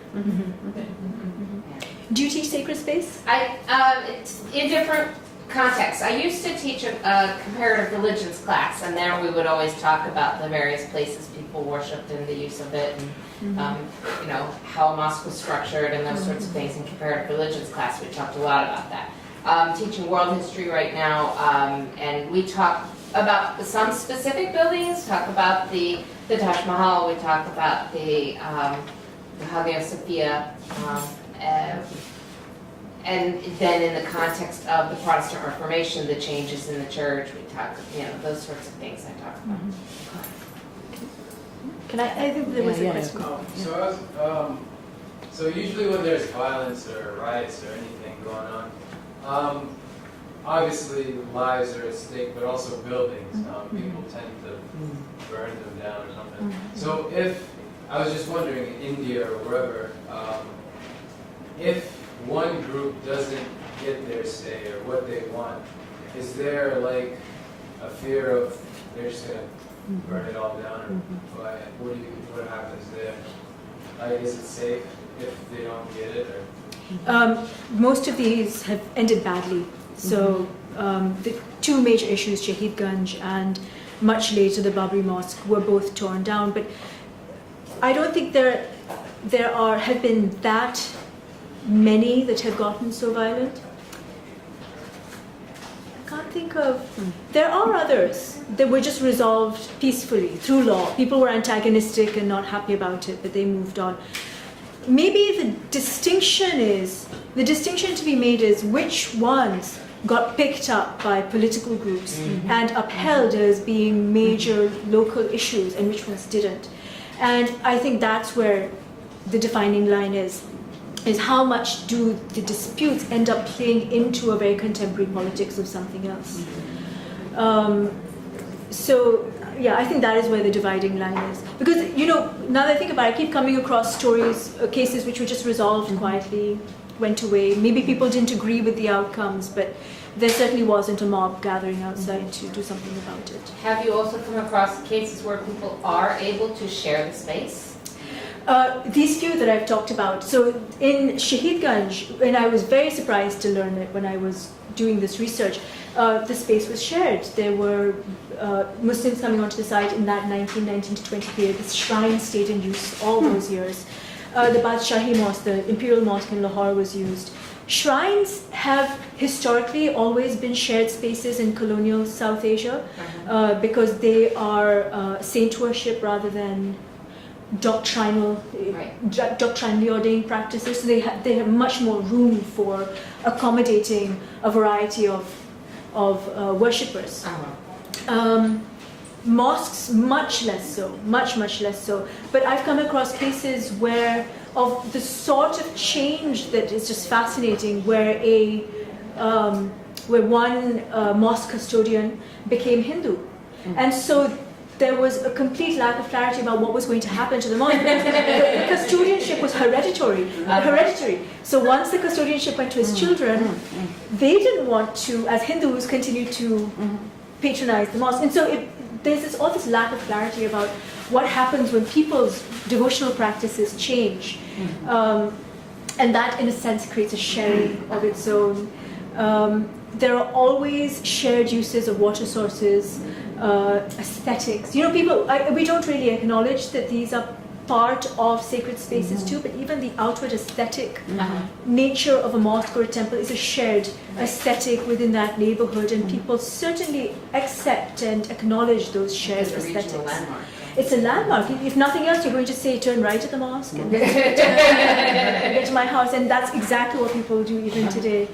Do you teach sacred space? It's in different contexts. I used to teach a comparative religions class, and there we would always talk about the various places people worshipped and the use of it, and how a mosque was structured and those sorts of things. In comparative religions class, we talked a lot about that. Teaching world history right now, and we talk about some specific buildings. Talk about the Taj Mahal. We talk about the Hagia Sophia. And then in the context of the Protestant Reformation, the changes in the church, we talk, those sorts of things I talk about. I think there was a question. So usually when there's violence or riots or anything going on, obviously lives are at stake, but also buildings. People tend to burn them down or something. So I was just wondering, in India or wherever, if one group doesn't get their say or what they want, is there like a fear of they're just gonna burn it all down, or what happens there? Like, is it safe if they don't get it, or? Most of these have ended badly. So the two major issues, Shahid Ganj and much later the Babri Mosque, were both torn down. But I don't think there have been that many that have gotten so violent. I can't think of. There are others that were just resolved peacefully through law. People were antagonistic and not happy about it, but they moved on. maybe the distinction to be made is which ones got picked up by political groups and upheld as being major local issues and which ones didn't. And I think that's where the defining line is how much do the disputes end up playing into a very contemporary politics of something else. So yeah, I think that is where the dividing line is. Because, now that I think about it, I keep coming across stories, cases which were just resolved quietly, went away. Maybe people didn't agree with the outcomes, but there certainly wasn't a mob gathering outside to do something about it. Have you also come across cases where people are able to share the space? These few that I've talked about. So in Shahidganj, and I was very surprised to learn it when I was doing this research, the space was shared. There were Muslims coming onto the site in that 1919 to 20 period. This shrine stayed in use all those years. The Badshahi Mosque, the Imperial Mosque in Lahore, was used. Shrines have historically always been shared spaces in colonial South Asia because they are saint worship rather than doctrinally ordained practices. So they have much more room for accommodating a variety of worshippers. Mosques, much less so, much less so. But I've come across cases where of the sort of change that is just fascinating, where one mosque custodian became Hindu, and so there was a complete lack of clarity about what was going to happen to the mosque. The custodianship was hereditary. So once the custodianship went to his children, they didn't want to, as Hindus, continue to patronize the mosque. And so there's all this lack of clarity about what happens when people's devotional practices change. And that, in a sense, creates a sharing of its own. There are always shared uses of water sources, aesthetics. We don't really acknowledge that these are part of sacred spaces too, but even the outward aesthetic nature of a mosque or a temple is a shared aesthetic within that neighborhood, and people certainly accept and acknowledge those shared aesthetics. It's a landmark. If nothing else, you're going to say, turn right at the mosque and get to my house, and that's exactly what people do even today.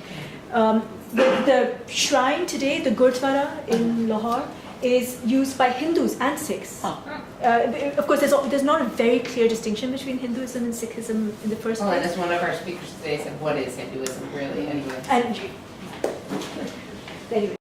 The shrine today, the Gurdwara in Lahore, is used by Hindus and Sikhs. Of course, there's not a very clear distinction between Hinduism and Sikhism in the first place. And as one of our speakers today said, what is Hinduism really anyway? Anyway.